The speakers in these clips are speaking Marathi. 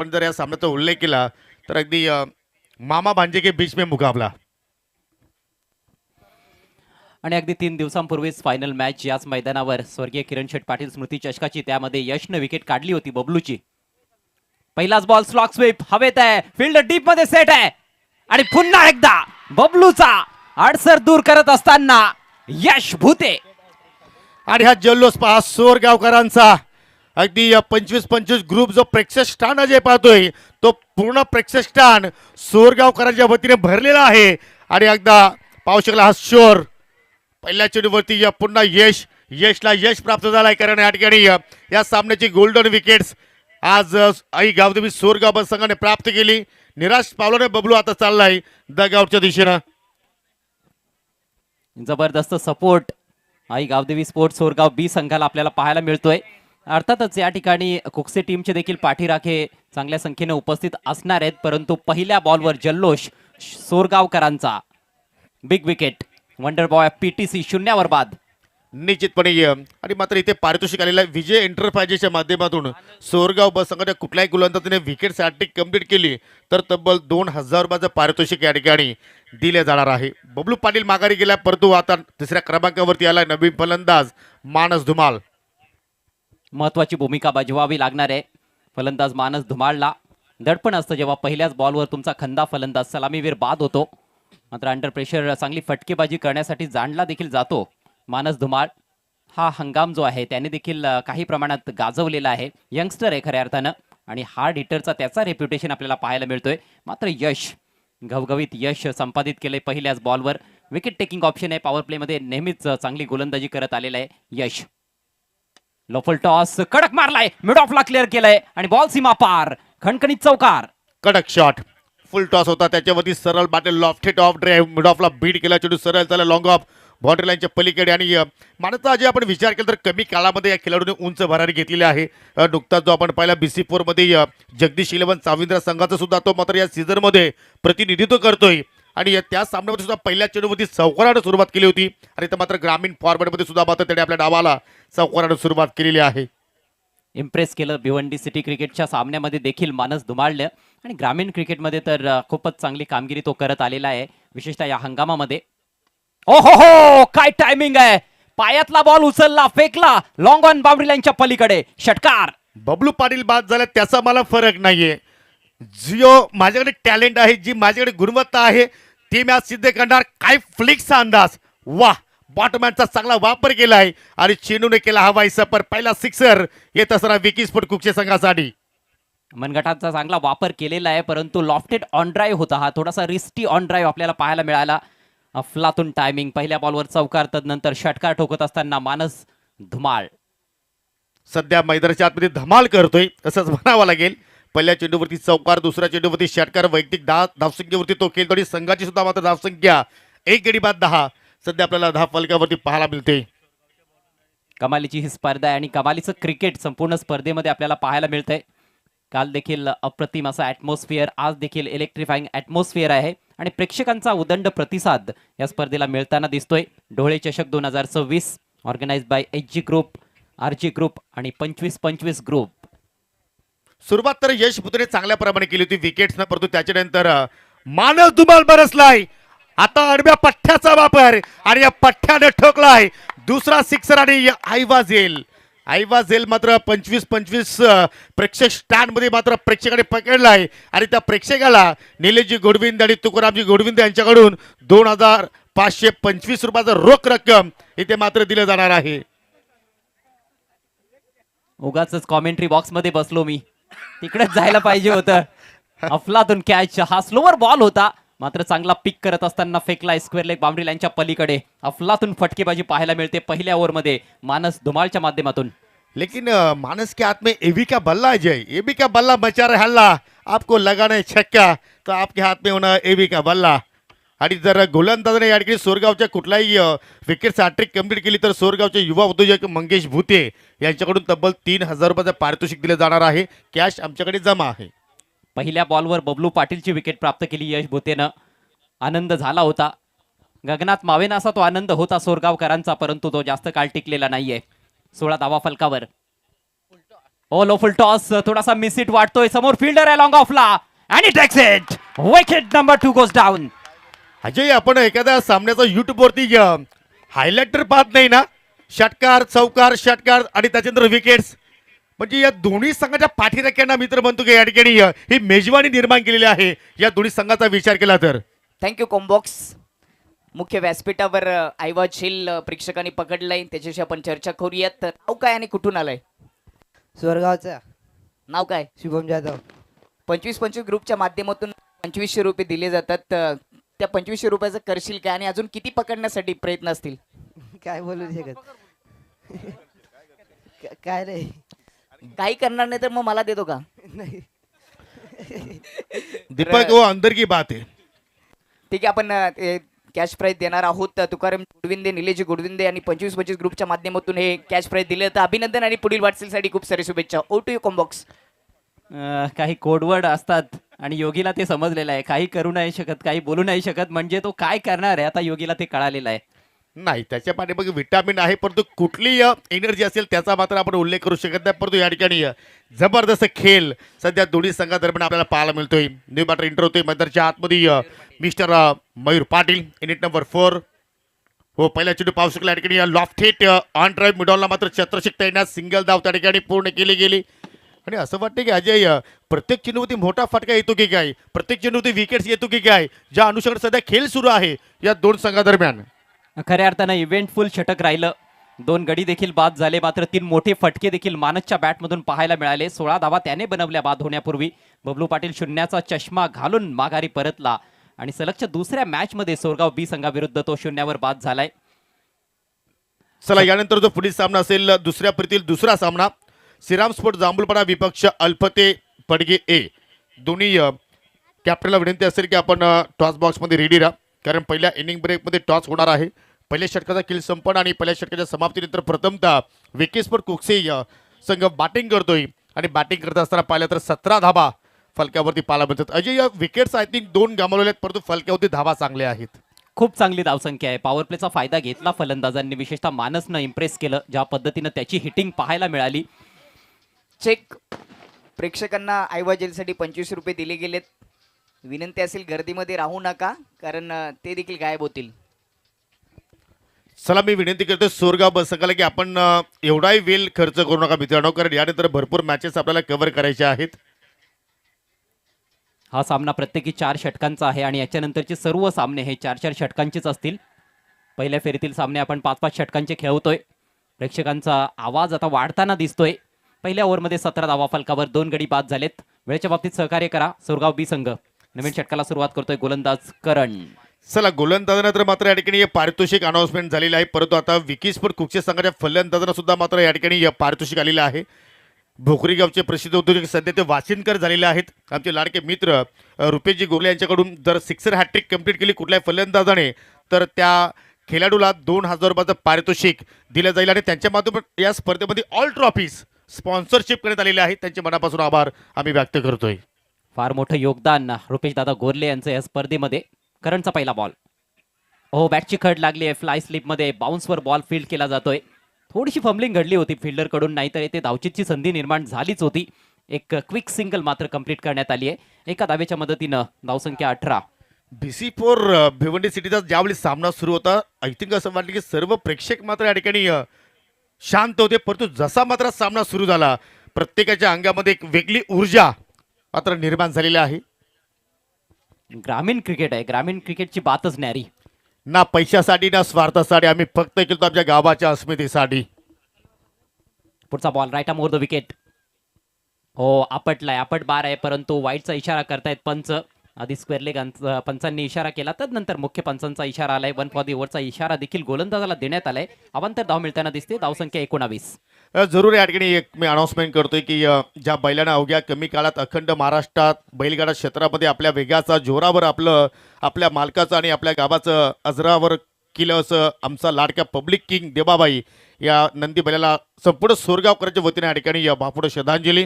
आपण जर या सामन्याचा उल्लेख केला तर अगदी मामा भांजे के बीच में मुकाबला. आणि अगदी 3 दिवसांपूर्वीच फायनल मॅच याच मैदानावर स्वर्गीय किरण शेठ पाटील स्मृती चषकाची, त्यामध्ये यशनं विकेट काढली होती बबलूची. पहिलाच बॉल स्लॉक स्वीप हवेत आहे, फील्ड डीप मध्ये सेट आहे आणि पुन्हा एकदा बबलूचा अडसर दूर करत असताना यश भूते. आणि हा जल्लोष पहा सोरगावकरांचा. अगदी 25-25 ग्रुप जो प्रेक्षक स्थान जे पाहतोय तो पूर्ण प्रेक्षक स्थान सोरगावकरांच्या वतीने भरलेला आहे. आणि एकदा पाहू शकला हा शोर पहिल्या चेंडूवरती पुन्हा यशला यश प्राप्त झालाय. कारण या ठिकाणी या सामन्याची गोल्डन विकेट्स आज आई गावदेवी सोरगाव संघाने प्राप्त केली. निराश पावलाने बबलू आता चाललाय दगावच्या दिशेनं. जबरदस्त support I Gavdevi sports Sorgaon बी संघाला आपल्याला पाहायला मिळतोय. अर्थातच या ठिकाणी कुकसे टीमचे देखील पाठीराखे चांगल्या संख्येने उपस्थित असणार आहेत, परंतु पहिल्या बॉलवर जल्लोष सोरगावकरांचा. Big wicket wonder boy PTC 0 बाद. निश्चितपणे आणि मात्र इथे पारितोषिक आलेला विजय एंटरप्राइजेसच्या माध्यमातून सोरगाव बस संघाने कुठल्याही गोलंदाजाने विकेट हॅट्रिक कंप्लीट केली तर तब्बल 2000 रुपयाचं पारितोषिक या ठिकाणी दिले जाणार आहे. बबलू पाटील माघारी गेला, परंतु आता तिसऱ्या क्रमांकावरती आला नवीन फलंदाज मानस धुमाल. महत्वाची भूमिका बजवावी लागणार आहे फलंदाज मानस धुमाळला. दडपण असतं जेव्हा पहिल्याच बॉलवर तुमचा खंदा फलंदाज सलामीवीर बाद होतो, मात्र अंडर प्रेशर चांगली फटकेबाजी करण्यासाठी जाणला देखील जातो मानस धुमाळ. हा हंगाम जो आहे त्याने देखील काही प्रमाणात गाजवलेला आहे. यंगस्टर आहे खऱ्या अर्थानं आणि हार्ड हिटरचा त्याचा रेप्युटेशन आपल्याला पाहायला मिळतोय. मात्र यश घवघवीत यश संपादित केले पहिल्याच बॉलवर. विकेट टेकिंग ऑप्शन आहे पॉवर प्लेमध्ये, नेहमीच चांगली गोलंदाजी करत आलेला आहे यश. लोफल टॉस कडक मारलाय, मिड ऑफला क्लिअर केलंय आणि बॉल सीमा पार, खणखणीत चौकार. कडक शॉट फुल टॉस होता, त्याच्यावरती सरळ बाटे लॉफ्टेड ऑफ ड्राईव्ह मिड ऑफला बीट केला, चेंडू सरळ झाला लॉंग ऑफ बाउंड्री लाईनच्या पलीकडे. आणि मानता जे आपण विचार केला तर कमी काळामध्ये या खेळाडूने उंच भरारी घेतलेली आहे. नुकताच जो आपण पाहिला BC4 मध्ये जगदीश 11 चाविंद्र संघाचा सुद्धा तो मात्र या सीझनमध्ये प्रतिनिधित्व करतोय. आणि त्या सामन्यामध्ये सुद्धा पहिल्या चेंडूवरती चौकाराने सुरुवात केली होती आणि तर मात्र ग्रामीण फॉरवर्डमध्ये सुद्धा मात्र त्याने आपल्या डावाला चौकाराने सुरुवात केलेली आहे. इम्प्रेस केलं भिवंडी सिटी क्रिकेटच्या सामन्यामध्ये देखील मानस धुमाळलं आणि ग्रामीण क्रिकेटमध्ये तर खूपच चांगली कामगिरी तो करत आलेला आहे, विशेषतः या हंगामामध्ये. ओहो हो, काय टायमिंग आहे, पायातला बॉल उचलला, फेकला लॉंग ऑन बाउंड्री लाईनच्या पलीकडे, षटकार. बबलू पाटील बाद झाला त्याचा मला फरक नाहीये. जिओ माझ्याकडे टॅलेंट आहे, जी माझ्याकडे गुणवत्ता आहे ती मी आज सिद्ध करणार. काय फ्लिक्सचा अंदाज, वाह, बॉटमॅनचा चांगला वापर केलाय आणि चेंडूने केला हवाई सफर. पहिला सिक्सर येत असताना विकी स्पोर्ट कुकचे संघासाठी. मनगटाचा चांगला वापर केलेला आहे, परंतु लॉफ्टेड ऑन ड्राईव्ह होता हा, थोडासा रिस्टी ऑन ड्राईव्ह आपल्याला पाहायला मिळाला. अफलातून टायमिंग, पहिल्या बॉलवर चौकार, तदनंतर षटकार ठोकत असताना मानस धुमाळ सध्या मैदानाच्या आतमध्ये धमाल करतोय असंच म्हणावं लागेल. पहिल्या चेंडूवरती चौकार, दुसऱ्या चेंडूवरती षटकार, वैयक्तिक धावसंख्येवरती तो खेळतो आणि संघाची सुद्धा मात्र धावसंख्या 1 गडी बाद 10 सध्या आपल्याला धाव फलकावरती पाहायला मिळते. कमालीची ही स्पर्धा आहे आणि कमालीचं क्रिकेट संपूर्ण स्पर्धेमध्ये आपल्याला पाहायला मिळतंय. काल देखील अप्रतिम असा ॲटमॉस्फिअर, आज देखील इलेक्ट्रिफाईंग ॲटमॉस्फिअर आहे आणि प्रेक्षकांचा उदंड प्रतिसाद या स्पर्धेला मिळताना दिसतोय. ढोळे चषक 2026 ऑर्गनाइज बाय HG ग्रुप, RG ग्रुप आणि 25-25 ग्रुप. सुरुवात तर यश भूतेने चांगल्या प्रमाणे केली होती विकेट्सना, परंतु त्याच्यानंतर मानस धुमाल बरसलाय. आता आडव्या पठ्ठ्याचा वापर आणि या पठ्ठ्याने ठोकलाय दुसरा सिक्सर आणि आईवाझेल मात्र 25-25 प्रेक्षक स्टँड मध्ये मात्र प्रेक्षकाने पकडलाय आणि त्या प्रेक्षकाला निलेशजी गोडविंद आणि तुकारामजी गोडविंद यांच्याकडून 2525 रुपयाचा रोख रक्कम इथे मात्र दिलं जाणार आहे. उगाच कॉमेंट्री बॉक्स मध्ये बसलो मी, तिकडेच जायला पाहिजे होतं. अफलातून कॅच, हा स्लोवर बॉल होता, मात्र चांगला पिक करत असताना फेकलाय स्क्वेअर लेग बाउंड्री लाईनच्या पलीकडे. अफलातून फटकेबाजी पाहायला मिळते पहिल्या ओव्हरमध्ये मानस धुमाळच्या माध्यमातून. लेकिन मानस के हाथ में एबी का बल्ला है जय, एबी का बल्ला बचा रहा हल्ला, आपको लगाना है छक्का तो आपके हाथ में होना एबी का बल्ला. आणि जर गोलंदाजाने या ठिकाणी सोरगावच्या कुठलाही विकेट हॅट्रिक कंप्लीट केली तर सोरगावचे युवा उद्योजक मंगेश भूते यांच्याकडून तब्बल 3000 रुपयाचं पारितोषिक दिले जाणार आहे. कॅश आमच्याकडे जमा आहे. पहिल्या बॉलवर बबलू पाटीलची विकेट प्राप्त केली यश भूतेनं. आनंद झाला होता, गगनात मावेनासा तो आनंद होता सोरगावकरांचा, परंतु तो जास्त काळ टिकलेला नाहीये. 16 धावा फलकावर. ऑल फुल टॉस थोडासा मिस इट वाटतोय. समोर फिल्डर आहे लॉंग ऑफला आणि takes it. Wicket number 2 goes down. Ajay, आपण एखाद्या सामन्याचा युट्यूबवरती हायलाइट तर पाहत नाही ना? षटकार, चौकार, षटकार आणि त्याच्यानंतर विकेट्स. म्हणजे या दोन्ही संघाच्या पाठीराख्यांना मित्र म्हणतो की या ठिकाणी ही मेजवानी निर्माण केलेली आहे या दोन्ही संघाचा विचार केला तर. Thank you combox. मुख्य व्यासपीठावर ऐवज हिल प्रेक्षकांनी पकडलंय, त्याच्याशी आपण चर्चा करूयात. नाव काय आणि कुठून आलंय? स्वर्गावचा नाव काय? शुभम जाधव. 25-25 ग्रुपच्या माध्यमातून 2500 रुपये दिले जातात. त्या 2500 रुपयाचं करशील काय आणि अजून किती पकडण्यासाठी प्रयत्न असतील? काय बोलू शकत काय रे काही करणार नाही तर मग मला देतो का? नाही. दीपक, वो अंदर की बात है. ठीक आहे, आपण कॅश प्राईज देणार आहोत. तुकाराम गुडविंदे, निलेश गुडविंदे आणि 25-25 ग्रुपच्या माध्यमातून हे कॅश प्राईज दिले तर अभिनंदन आणि पुढील वाटचालीसाठी खूप सारी शुभेच्छा. Over to you com box. काही कोडवर्ड असतात आणि योगीला ते समजलेलं आहे. काही करू नाही शकत, काही बोलू नाही शकत. म्हणजे तो काय करणार आहे आता योगीला ते कळालेलं आहे. नाही, त्याच्या पाठीमागे विटामिन आहे, परंतु कुठली एनर्जी असेल त्याचा मात्र आपण उल्लेख करू शकत नाही. परंतु या ठिकाणी जबरदस्त खेळ सध्या दोन्ही संघादरम्यान आपल्याला पाहायला मिळतोय. न्यू बॅटर इंटर होतोय मैदानाच्या आतमध्ये mister Mayur Patil unit number 4. हो, पहिल्या चेंडू पाहू शकला या ठिकाणी लॉफ्ट हिट ऑन ड्राईव्ह मिडॉलला मात्र चत्रशिक यांना सिंगल धाव त्या ठिकाणी पूर्ण केली गेली. आणि असं वाटतं की अजय, प्रत्येक चेंडूवरती मोठा फटका येतो की काय, प्रत्येक चेंडूवरती विकेट्स येतो की काय, ज्या अनुषंगाने सध्या खेळ सुरू आहे या दोन संघादरम्यान. खऱ्या अर्थानं इव्हेंटफुल षटक राहिलं. 2 गडी देखील बाद झाले, मात्र 3 मोठे फटके देखील मानसच्या बॅटमधून पाहायला मिळाले. 16 धावा त्याने बनवल्या बाद होण्यापूर्वी. बबलू पाटील शून्याचा चष्मा घालून माघारी परतला आणि सलगच्या दुसऱ्या मॅच मध्ये सोरगाव बी संघाविरुद्ध तो शून्यावर बाद झालाय. चला, यानंतर जो पुढील सामना असेल दुसऱ्या फेरीतील दुसरा सामना, श्रीराम स्पोर्ट जांभूलपाडा विपक्ष अल्फते पडगे ए. दोन्ही कॅप्टनला विनंती असेल की आपण टॉस बॉक्समध्ये रेडी राहा, कारण पहिल्या इनिंग ब्रेकमध्ये टॉस होणार आहे. पहिल्या षटकाचा किल संपन्न आणि पहिल्या षटकाच्या समाप्तीनंतर प्रथमतः विकी स्पोर्ट कुक्से संघ बॅटिंग करतोय आणि बॅटिंग करत असताना पाहिलं तर 17 धाबा फलक्यावरती पाहायला मिळतात. अजय, या विकेट्स आय थिंक 2 गमावलेल्या आहेत, परंतु फलक्यावरती धावा चांगल्या आहेत. खूप चांगली धावसंख्या आहे. पॉवर प्लेचा फायदा घेतला फलंदाजांनी. विशेषतः मानसनं इम्प्रेस केलं, ज्या पद्धतीनं त्याची हिटिंग पाहायला मिळाली. चेक. प्रेक्षकांना ऐवजीसाठी 25 रुपये दिले गेलेत. विनंती असेल गर्दीमध्ये राहू नका, कारण ते देखील गायब होतील. चला, मी विनंती करतो सोरगाव बस संघाला की आपण एवढाही वेळ खर्च करू नका मित्रांनो, कारण यानंतर भरपूर मॅचेस आपल्याला कव्हर करायचे आहेत. हा सामना प्रत्येकी 4 षटकांचा आहे आणि याच्यानंतरचे सर्व सामने हे 4-4 षटकांचेच असतील. पहिल्या फेरीतील सामने आपण 5-5 षटकांचे खेळवतोय. प्रेक्षकांचा आवाज आता वाढताना दिसतोय. पहिल्या ओव्हरमध्ये 17 धावा फलकावर 2 गडी बाद झालेत. वेळेच्या बाबतीत सहकार्य करा. सोरगाव बी संघ नवीन षटकाला सुरुवात करतोय. गोलंदाज करण. चला, गोलंदाजांना मात्र या ठिकाणी पारितोषिक अनाउन्समेंट झालेलं आहे, परंतु आता विकी स्पोर्ट कुक्से संघाच्या फलंदाजांना सुद्धा मात्र या ठिकाणी पारितोषिक आलेलं आहे. भोकरी गावचे प्रसिद्ध उद्योजक सध्या ते वाशिंदकर झालेले आहेत. आमचे लाडके मित्र रुपेशजी गोगले यांच्याकडून जर सिक्सर हॅट्रिक कंप्लीट केली कुठल्याही फलंदाजाने तर त्या खेळाडूला 2000 रुपयाचं पारितोषिक दिलं जाईल आणि त्यांच्या माध्यमातून या स्पर्धेमध्ये ऑल ट्रॉफीज स्पॉन्सरशिप करण्यात आलेले आहेत. त्यांचे मनापासून आभार आम्ही व्यक्त करतोय. फार मोठं योगदान रुपेश दादा गोरले यांचं या स्पर्धेमध्ये. करणचा पहिला बॉल. हो, बॅटची खड लागली आहे. फ्लाय स्लिपमध्ये बाउन्सवर बॉल फील्ड केला जातोय. थोडीशी फंबलिंग घडली होती फिल्डरकडून, नाहीतर येथे धावचीची संधी निर्माण झालीच होती. एक क्विक सिंगल मात्र कंप्लीट करण्यात आली आहे. एका धावेच्या मदतीनं धावसंख्या 18. BC4 भिवंडी सिटीचा ज्यावेळी सामना सुरू होता, आय थिंक असं वाटलं की सर्व प्रेक्षक मात्र या ठिकाणी शांत होते, परंतु जसा मात्र सामना सुरू झाला प्रत्येकाच्या अंगामध्ये एक वेगळी ऊर्जा मात्र निर्माण झालेली आहे. ग्रामीण क्रिकेट आहे. ग्रामीण क्रिकेटची बातच न्यारी. ना पैशासाठी ना स्वार्थासाठी, आम्ही फक्त केलं आमच्या गावाच्या अस्मितेसाठी. पुढचा ball right more the wicket. हो, आपटलाय. आपट बार आहे, परंतु वाईटचा इशारा करतायत पंच. आधी स्क्वेअर लेग पंचांनी इशारा केला, तदनंतर मुख्य पंचांचा इशारा आलाय. 1 फॉर द ओव्हरचा इशारा देखील गोलंदाजाला देण्यात आलाय. अवांतर धाव मिळताना दिसते. धावसंख्या 19. जरूर या ठिकाणी एक मी अनाउन्समेंट करतोय की ज्या बैलांना अवघ्या कमी काळात अखंड महाराष्ट्रात बैलगाडा क्षेत्रामध्ये आपल्या वेगाचा जोरावर आपल्या मालकाचं आणि आपल्या गावाचं अजरावर केलं असं आमचा लाडक्या पब्लिक किंग देबाबाई या नंदी बैलाला संपूर्ण सोरगावकरांच्या वतीने या ठिकाणी भावपूर्ण श्रद्धांजली.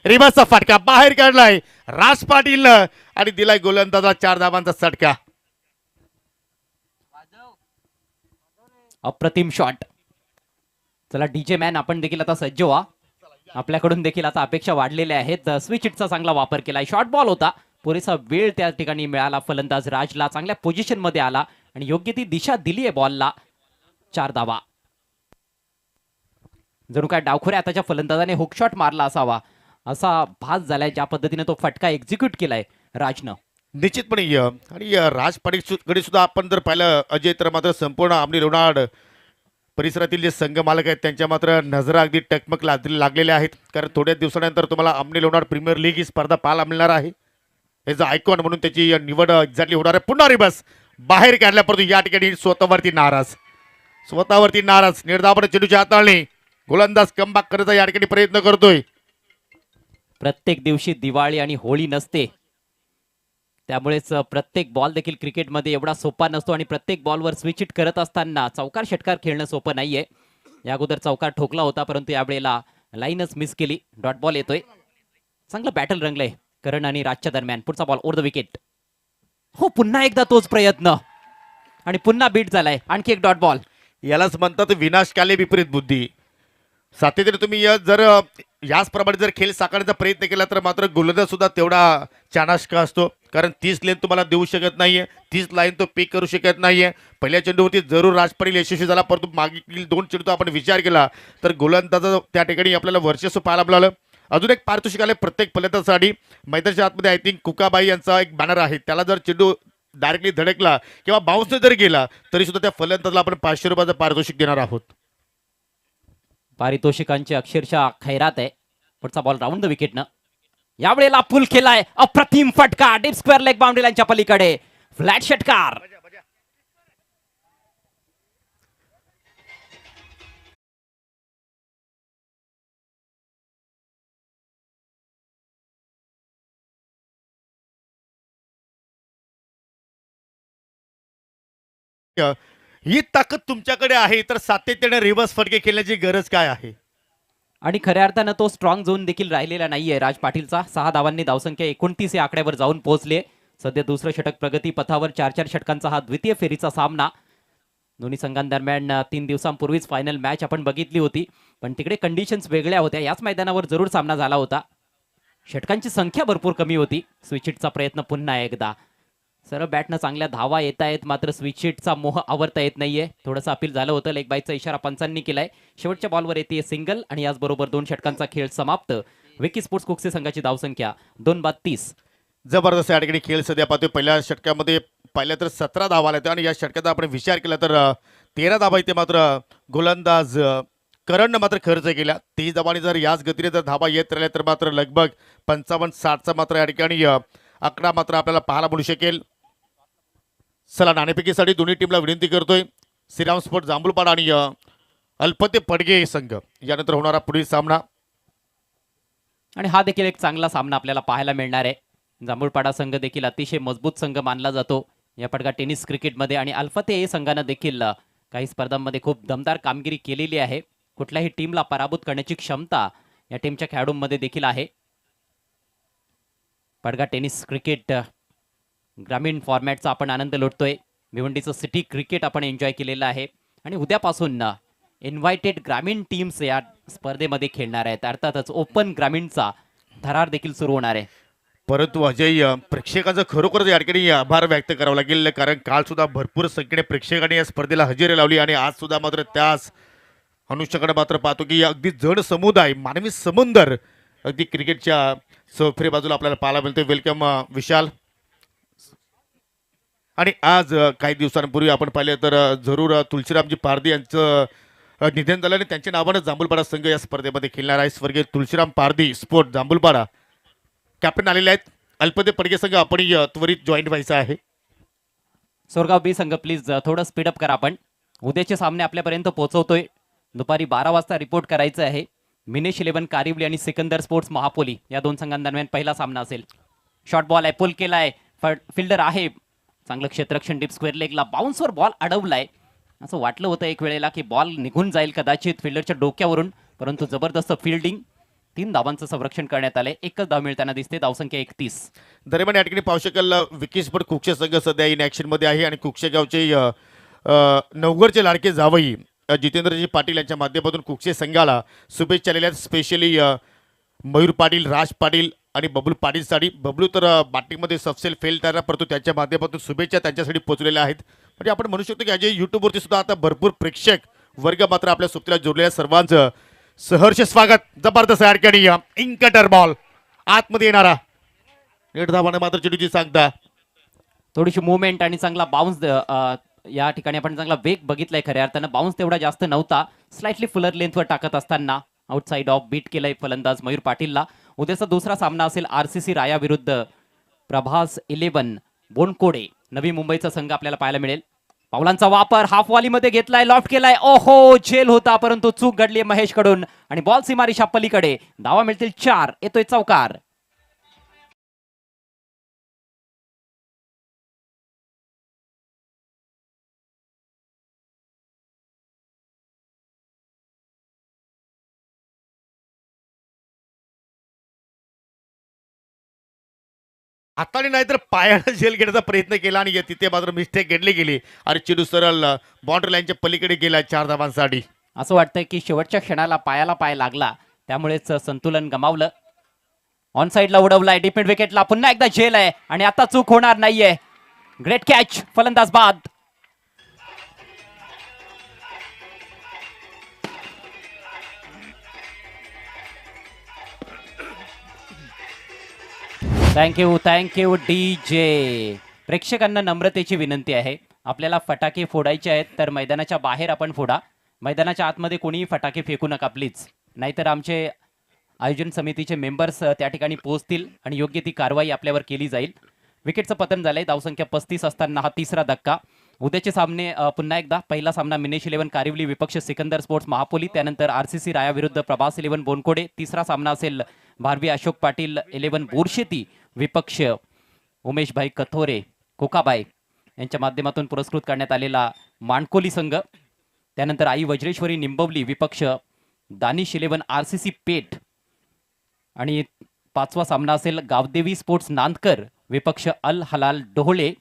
रिबाचा फटका बाहेर काढलाय राज पाटील आणि दिलाय गोलंदाजा 4 धावांचा सटका. अप्रतिम शॉट. चला डीजे मॅन, आपण देखील आता सज्ज व्हा. आपल्याकडून देखील आता अपेक्षा वाढलेल्या आहेत. स्विच हिटचा चांगला वापर केलाय. शॉर्ट बॉल होता, पुरेसा वेळ त्या ठिकाणी मिळाला. फलंदाज राजला चांगल्या पोझिशन मध्ये आला आणि योग्य ती दिशा दिली आहे बॉलला. 4 धावा. जणू काय डावखोऱ्या त्याच्या फलंदाजाने हुक शॉट मारला असावा असा भास झालाय, ज्या पद्धतीने तो फटका एक्झिक्यूट केलाय राजनं. निश्चितपणे आणि राज पाटीलकडे सुद्धा आपण जर पाहिलं अजय, तर मात्र संपूर्ण आमनी लोणाड परिसरातील जे संघ मालक आहेत त्यांच्या मात्र नजरा अगदी टकमक लागलेल्या आहेत. कारण थोड्याच दिवसानंतर तुम्हाला आमनी लोणाड प्रीमियर लीग ही स्पर्धा पाहायला मिळणार आहे. याचा आयकॉन म्हणून त्याची निवड एक्झॅक्टली होणार आहे. पुन्हा रिबस बाहेर काढल्या, परंतु या ठिकाणी स्वतःवरती नाराज निर्धावपणे चेंडूची हाताळणी. गोलंदाज कमबॅक करायचा या ठिकाणी प्रयत्न करतोय. प्रत्येक दिवशी दिवाळी आणि होळी नसते, त्यामुळेच प्रत्येक बॉल देखील क्रिकेटमध्ये एवढा सोपा नसतो आणि प्रत्येक बॉलवर स्विच हिट करत असताना चौकार षटकार खेळणं सोपं नाहीये. या अगोदर चौकार ठोकला होता, परंतु यावेळेला लाईनच मिस केली. डॉट बॉल येतोय. चांगलं बॅटल रंगलंय करण आणि राजच्या दरम्यान. पुढचा बॉल ओव्हर द विकेट. हो, पुन्हा एकदा तोच प्रयत्न आणि पुन्हा बीट झालाय. आणखी एक डॉट बॉल. यालाच म्हणतात विनाशकाले विपरीत बुद्धी. सातत्याने तुम्ही जर याचप्रमाणे जर खेळ साकारण्याचा प्रयत्न केला तर मात्र गोलंदाज सुद्धा तेवढा चाणाक्षका असतो. कारण 30 लेन तुम्हाला देऊ शकत नाहीये, 30 लाईन तो पिक करू शकत नाहीये. पहिल्या चेंडूवरती जरूर राज पाटील यशस्वी झाला, परंतु मागील 2 चेंडू आपण विचार केला तर गोलंदाज त्या ठिकाणी आपल्याला वर्चस्व पाहायला मिळालं. अजून एक पारितोषिक आले प्रत्येक फलंदाजासाठी. मैदानाच्या आतमध्ये आय थिंक कुकाबाई यांचा एक बॅनर आहे. त्याला जर चेंडू डायरेक्टली धडकला किंवा बाउन्सने जर गेला तरी सुद्धा त्या फलंदाजाला आपण 500 रुपयाचं पारितोषिक देणार आहोत. पारितोषिकांची अक्षरशः खैरात आहे. पुढचा बॉल राऊंड द विकेटनं. यावेळेला पुल केलाय. अप्रतिम फटका डीप स्क्वेअर लेग बाउंड्री लाईनच्या पलीकडे. फ्लॅट षटकार. ही ताकद तुमच्याकडे आहे तर सातत्याने रिव्हर्स फटके खेळण्याची गरज काय आहे? आणि खऱ्या अर्थानं तो स्ट्रॉंग झोन देखील राहिलेला नाहीये राज पाटीलचा. 6 धावांनी धावसंख्या 29 या आकड्यावर जाऊन पोहोचले. सध्या दुसरं षटक प्रगती पथावर. 4-4 षटकांचा हा द्वितीय फेरीचा सामना. दोन्ही संघांदरम्यान 3 दिवसांपूर्वीच फायनल मॅच आपण बघितली होती, पण तिकडे कंडिशन्स वेगळ्या होत्या. याच मैदानावर जरूर सामना झाला होता. षटकांची संख्या भरपूर कमी होती. स्विच हिटचा प्रयत्न पुन्हा एकदा. सरळ बॅटनं चांगल्या धावा येत आहेत, मात्र स्विच हिटचा मोह आवरता येत नाहीये. थोडंसं अपील झालं होतं. लेग बाईचा इशारा पंचांनी केलाय. शेवटच्या बॉलवर येते सिंगल आणि याचबरोबर 2 षटकांचा खेळ समाप्त. विकी स्पोर्ट्स कुक्से संघाची धावसंख्या 2-30. जबरदस्त या ठिकाणी खेळ सध्या पाहतोय. पहिल्या षटकामध्ये पाहिल्या तर 17 धावा आल्या आणि या षटकाचा आपण विचार केला तर 13 धावा इथे मात्र गोलंदाज करणनं मात्र खर्च केला. 30 धावांनी जर याच गतीने जर धावा येत राहिल्या तर मात्र लगभग 55-60चा मात्र या ठिकाणी आकडा मात्र आपल्याला पाहायला मिळू शकेल. चला, नाणेफेकीसाठी दोन्ही टीमला विनंती करतोय. श्रीराम स्पोर्ट जांभूळपाडा आणि अल्पते पडगे संघ यानंतर होणारा पुढील सामना. आणि हा देखील एक चांगला सामना आपल्याला पाहायला मिळणार आहे. जांभूळपाडा संघ देखील अतिशय मजबूत संघ मानला जातो या पडगा टेनिस क्रिकेटमध्ये. आणि अल्फते ए संघानं देखील काही स्पर्धांमध्ये खूप दमदार कामगिरी केलेली आहे. कुठल्याही टीमला पराभूत करण्याची क्षमता या टीमच्या खेळाडूंमध्ये देखील आहे. पडगा टेनिस क्रिकेट ग्रामीण फॉर्मॅटचा आपण आनंद लुटतोय. भिवंडीचं सिटी क्रिकेट आपण एन्जॉय केलेलं आहे आणि उद्यापासून इन्व्हायटेड ग्रामीण टीम्स या स्पर्धेमध्ये खेळणार आहेत. अर्थातच ओपन ग्रामीणचा थरार देखील सुरू होणार आहे. परंतु अजय, प्रेक्षकांचं खरोखरच या ठिकाणी आभार व्यक्त करावं लागेल. कारण काल सुद्धा भरपूर संख्येने प्रेक्षकांनी या स्पर्धेला हजेरी लावली आणि आज सुद्धा मात्र त्याच अनुष्याकडे मात्र पाहतो की अगदी जड समुदाय, मानवी समुंदर अगदी क्रिकेटच्या चौफेरी बाजूला आपल्याला पाहायला मिळते. वेलकम विशाल. आणि आज काही दिवसांपूर्वी आपण पाहिलं तर जरूर तुलसीरामजी पारधी यांचं निधन झालं आणि त्यांच्या नावानं जांभूळपाडा संघ या स्पर्धेमध्ये खेळणार आहे. स्वर्गीय तुलसीराम पारधी स्पोर्ट जांभूळपाडा कॅप्टन आलेले आहेत. अल्पते पडगे संघ आपण त्वरित जॉईन व्हायचं आहे. सोरगाव बी संघ प्लीज थोडं स्पीडअप करा. आपण उद्याचे सामने आपल्यापर्यंत पोहोचवतोय. दुपारी 12 वाजता रिपोर्ट करायचं आहे. मिनेश 11 कारिवली आणि सिकंदर स्पोर्ट्स महापोली या 2 संघांदरम्यान पहिला सामना असेल. शॉर्ट बॉल आहे, पुल केलाय, फिल्डर आहे. चांगलं क्षेत्ररक्षण डीप स्क्वेअर लेगला. बाउन्सवर बॉल अडवलाय. असं वाटलं होतं एक वेळेला की बॉल निघून जाईल कदाचित फिल्डरच्या डोक्यावरून, परंतु जबरदस्त फिल्डिंग. 3 धावांचं संरक्षण करण्यात आलंय. एकच धाव मिळताना दिसते. धावसंख्या 31. दरम्यान या ठिकाणी पाहू शकाल विकी स्पोर्ट कुक्षे संघ सध्या इन ॲक्शनमध्ये आहे आणि कुक्षे गावचे नवगरचे लाडके जावई जितेंद्रजी पाटील यांच्या माध्यमातून कुक्षे संघाला शुभेच्छा आलेल्या आहेत. स्पेशली मयूर पाटील, राज पाटील आणि बबलू पाटीलसाठी. बबलू तर बॅटिंगमध्ये सबसेल फेल ठरला, परंतु त्यांच्या माध्यमातून शुभेच्छा त्यांच्यासाठी पोहोचलेल्या आहेत. म्हणजे आपण म्हणू शकतो की अजय यूट्यूबवरती सुद्धा आता भरपूर प्रेक्षक वर्ग मात्र आपल्या सोबतीला जोडलेल्या सर्वांचं सहर्ष स्वागत. जबरदस्त अडकणी इंकटर बॉल आतमध्ये येणारा नेट धावाने मात्र चेंडूची सांगता. थोडीशी मुवमेंट आणि चांगला बाउन्स या ठिकाणी आपण चांगला वेग बघितलाय. खऱ्या अर्थानं बाउन्स तेवढा जास्त नव्हता. स्लाइटली फुलर लेंथवर टाकत असताना आउटसाइड ऑफ बीट केलंय फलंदाज मयूर पाटीलला. उद्याचा दुसरा सामना असेल RCC राया विरुद्ध प्रभास 11 बोनकोडे. नवी मुंबईचा संघ आपल्याला पाहायला मिळेल. पावलांचा वापर हाफ वॉलीमध्ये घेतलाय, लॉफ्ट केलाय. ओहो, झेल होता परंतु चूक घडली महेश कडून आणि बॉल सीमारेषा पलीकडे. धावा मिळतील 4. येतोय चौकार. हाताने नाहीतर पायानं झेल घेण्याचा प्रयत्न केला आणि तिथे मात्र मिस्टेक घडली गेली आणि चेंडू सरळ बाउंड्री लाईनच्या पलीकडे गेला 4 धावांसाठी. असं वाटतंय की शेवटच्या क्षणाला पायाला पाय लागला, त्यामुळेच संतुलन गमावलं. ऑन साइडला उडवलाय, डिपेंड विकेटला पुन्हा एकदा झेल आहे आणि आता चूक होणार नाहीये. ग्रेट कॅच, फलंदाज बाद. Thank you DJ. प्रेक्षकांना नम्रतेची विनंती आहे, आपल्याला फटाके फोडायचे आहेत तर मैदानाच्या बाहेर आपण फोडा. मैदानाच्या आतमध्ये कोणीही फटाके फेकू नका प्लीज, नाहीतर आमचे आयोजन समितीचे मेंबर्स त्या ठिकाणी पोहोचतील आणि योग्य ती कारवाई आपल्यावर केली जाईल. विकेटचं पतन झालंय. धावसंख्या 35 असताना हा तिसरा धक्का. उद्याचे सामने पुन्हा एकदा. पहिला सामना मिनेश 11 कारिवली विपक्ष सिकंदर स्पोर्ट्स महापोली, त्यानंतर RCC राया विरुद्ध प्रभास 11 बोनकोडे. तिसरा सामना असेल भारवी अशोक पाटील 11 बोरशेती विपक्ष उमेशभाई कथोरे कोकाबाई यांच्या माध्यमातून पुरस्कृत करण्यात आलेला माणकोली संघ. त्यानंतर आई वज्रेश्वरी निंबवली विपक्ष दानिश 11 RCC पेठ. आणि पाचवा सामना असेल गावदेवी स्पोर्ट्स नांदकर विपक्ष अल हलाल डोहळे.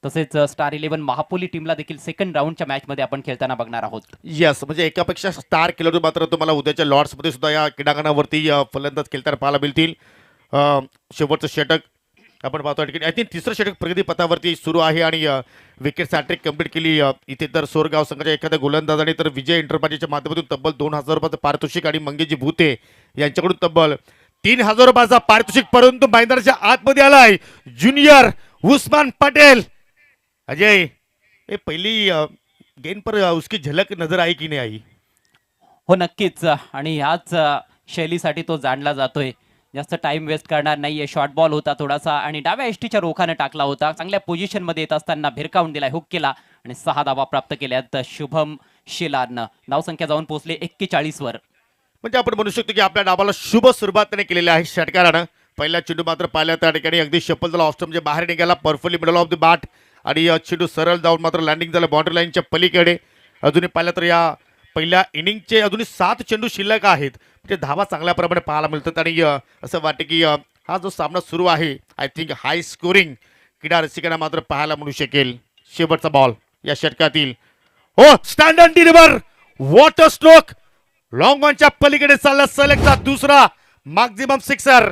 तसेच स्टार 11 महापोली टीमला देखील सेकंड राऊंडच्या मॅच मध्ये आपण खेळताना बघणार आहोत. येस, म्हणजे एकापेक्षा स्टार खेळाडू मात्र तुम्हाला उद्याच्या लॉर्ड्समध्ये सुद्धा या क्रीडांगणावरती फलंदाज खेळताना पाहायला मिळतील. शेवटचं षटक आपण पाहतो ठिकाणी. आय थिंक तिसरं षटक प्रगतीपथावरती सुरू आहे आणि विकेट हॅट्रिक कंप्लीट केली इथे तर सोरगाव संघाच्या एखाद्या गोलंदाजाने. तर विजय एंटरप्राइजच्या माध्यमातून तब्बल 2000 रुपयाचं पारितोषिक आणि मंगेजी भूते यांच्याकडून तब्बल 3000 रुपयाचा पारितोषिक. परंतु मैदानाच्या आतमध्ये आलाय ज्युनियर उस्मान पटेल. अजय, ये पहिली गेंद पर उसकी झलक नजर आई की नाही आई? हो नक्कीच, आणि ह्याच शैलीसाठी तो जाणला जातोय. जास्त टाइम वेस्ट करणार नाहीये. शॉर्ट बॉल होता थोडासा आणि डाव्या एसटीच्या रोखाने टाकला होता. चांगल्या पोझिशन मध्ये येत असताना भिरकावून दिला, हुक केला आणि 6 धावा प्राप्त केल्यात शुभम शेलारनं. धावसंख्या जाऊन पोहोचले 41 वर. म्हणजे आपण म्हणू शकतो की आपल्या डावाला शुभ सुरुवात त्याने केलेली आहे षटकारानं. पहिला चेंडू मात्र पाहिला त्या ठिकाणी अगदी शपल झाला, ऑस्ट्रमच्या बाहेर निघाला perfectly middle of the bat आणि चेंडू सरळ जाऊन मात्र लँडिंग झालं बाउंड्री लाईनच्या पलीकडे. अजूनही पाहिलं तर या पहिल्या इनिंगचे अजूनही 7 चेंडू शिल्लक आहेत. म्हणजे धावा चांगल्या प्रमाणे पाहायला मिळतात आणि असं वाटतं की हा जो सामना सुरू आहे आय थिंक हाय स्कोरिंग क्रीडा रसिकांना मात्र पाहायला मिळू शकेल. शेवटचा बॉल या षटकातील. हो, standard deliver, what a stroke, long ऑनच्या पलीकडे चालला सलगचा दुसरा मॅक्झिमम सिक्सर.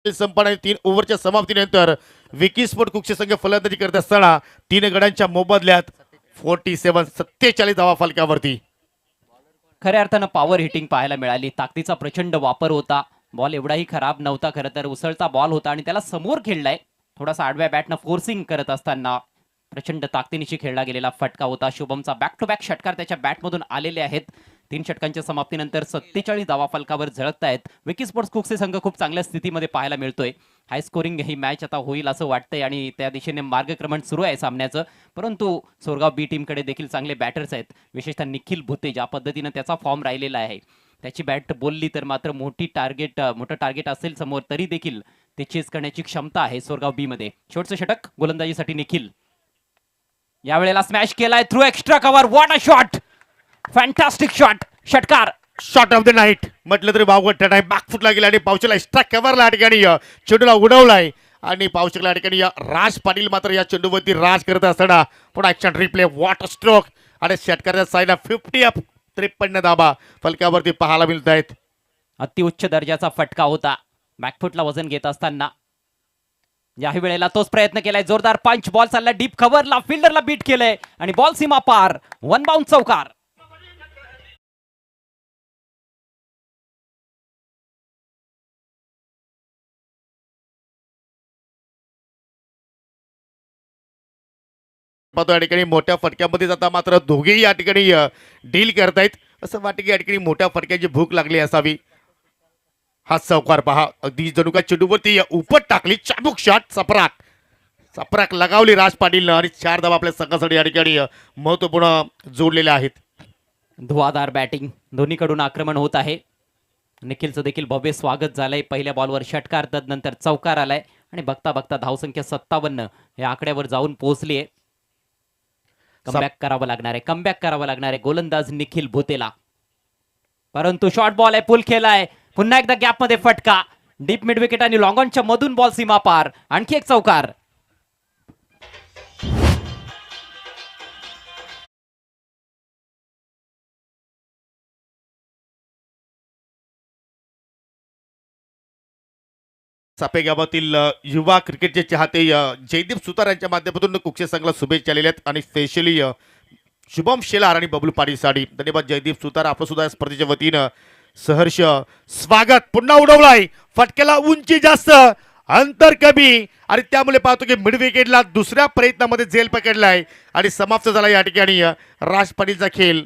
संपन्न 3 ओव्हरच्या समाप्तीनंतर विकी स्पोर्ट कुक्षे संघ फलंदाजी करत असताना 3 गड्यांच्या मोबदल्यात 47 धावा फलकावरती. खऱ्या अर्थानं पॉवर हिटिंग पाहायला मिळाली. ताकदीचा प्रचंड वापर होता. बॉल एवढाही खराब नव्हता, खरं तर उसळता बॉल होता आणि त्याला समोर खेळलाय. थोडासा आडव्या बॅटनं फोर्सिंग करत असताना प्रचंड ताकदीनिशी खेळला गेलेला फटका होता. शुभमचा बॅक टू बॅक षटकार त्याच्या बॅटमधून आलेले आहेत. 3 षटकांच्या समाप्तीनंतर 47 धावा फलकावर झळकतायत. विकी स्पोर्ट्स कुक्से संघ खूप चांगल्या स्थितीमध्ये पाहायला मिळतोय. हाय स्कोरिंग ही मॅच आता होईल असं वाटतंय आणि त्या दिशेने मार्गक्रमण सुरू आहे सामन्याचं. परंतु सोरगाव बी टीमकडे देखील चांगले बॅटर्स आहेत, विशेषतः निखिल भुते ज्या पद्धतीनं त्याचा फॉर्म राहिलेला आहे. त्याची बॅट बोलली तर मात्र मोठं टार्गेट असेल समोर तरी देखील ते चेस करण्याची क्षमता आहे सोरगाव बी मध्ये. शेवटचं षटक गोलंदाजीसाठी निखिल. यावेळेला स्मॅश केलाय through extra cover. What a shot, fantastic shot, षटकार. शॉट ऑफ द नाईट म्हटलं तरी वावगट नाही. बॅकफुटला गेला आणि पावसाला एक्स्ट्रा कव्हरला या ठिकाणी चेंडूला उडवलाय आणि पावसाला या ठिकाणी राज पाटील मात्र या चेंडूवरती राज करत असताना पुन्हा ॲक्शन रिप्ले. वॉटर स्ट्रोक आणि षटकाराच्या साईडला 50 अप 53 धाबा फलकावरती पाहायला मिळत आहेत. अतिउच्च दर्जाचा फटका होता बॅकफुटला वजन घेत असताना. याही वेळेला तोच प्रयत्न केलाय. जोरदार पंच. बॉल चालला डीप कव्हरला, फिल्डरला बीट केलंय आणि बॉल सीमा पार. वन बाउंड चौकार. पाहतो या ठिकाणी मोठ्या फटक्यामध्ये जाता मात्र दोघेही या ठिकाणी डील करतायत. असं वाटतं की या ठिकाणी मोठ्या फटक्याची भूक लागली असावी. हा चौकार पहा, अगदी जणू का चेंडूवरती उपट टाकली. चाबूक शॉट. सपराक लगावली राज पाटीलनं आणि 4 धावा आपल्या संघासाठी या ठिकाणी महत्वपूर्ण जोडलेले आहेत. धुवाधार बॅटिंग, दोन्हीकडून आक्रमण होत आहे. निखिलचं देखील भव्य स्वागत झालंय. पहिल्या बॉलवर षटकार, तदनंतर चौकार आलाय आणि बघता बघता धावसंख्या 57 या आकड्यावर जाऊन पोहोचली आहे. कमबॅक करावं लागणार आहे गोलंदाज निखिल भुतेला. परंतु शॉर्ट बॉल आहे, पुल केलाय. पुन्हा एकदा गॅप मध्ये फटका. डीप मिड विकेट आणि लॉंग ऑनच्या मधून बॉल सीमा पार. आणखी एक चौकार. सापे गावातील युवा क्रिकेटचे चाहते जयदीप सुतार यांच्या माध्यमातून कुक्षे संघाला शुभेच्छा आलेल्या आहेत आणि स्पेशली शुभम शेलार आणि बबलू पाटीलसाठी धन्यवाद. जयदीप सुतार, आपलं सुद्धा स्पर्धेच्या वतीनं सहर्ष स्वागत. पुन्हा उडवलाय फटक्याला, उंची जास्त, अंतर कमी आणि त्यामुळे पाहतो की मिड विकेटला दुसऱ्या प्रयत्नामध्ये झेल पकडलाय आणि समाप्त झाला या ठिकाणी राज पाटीलचा खेळ.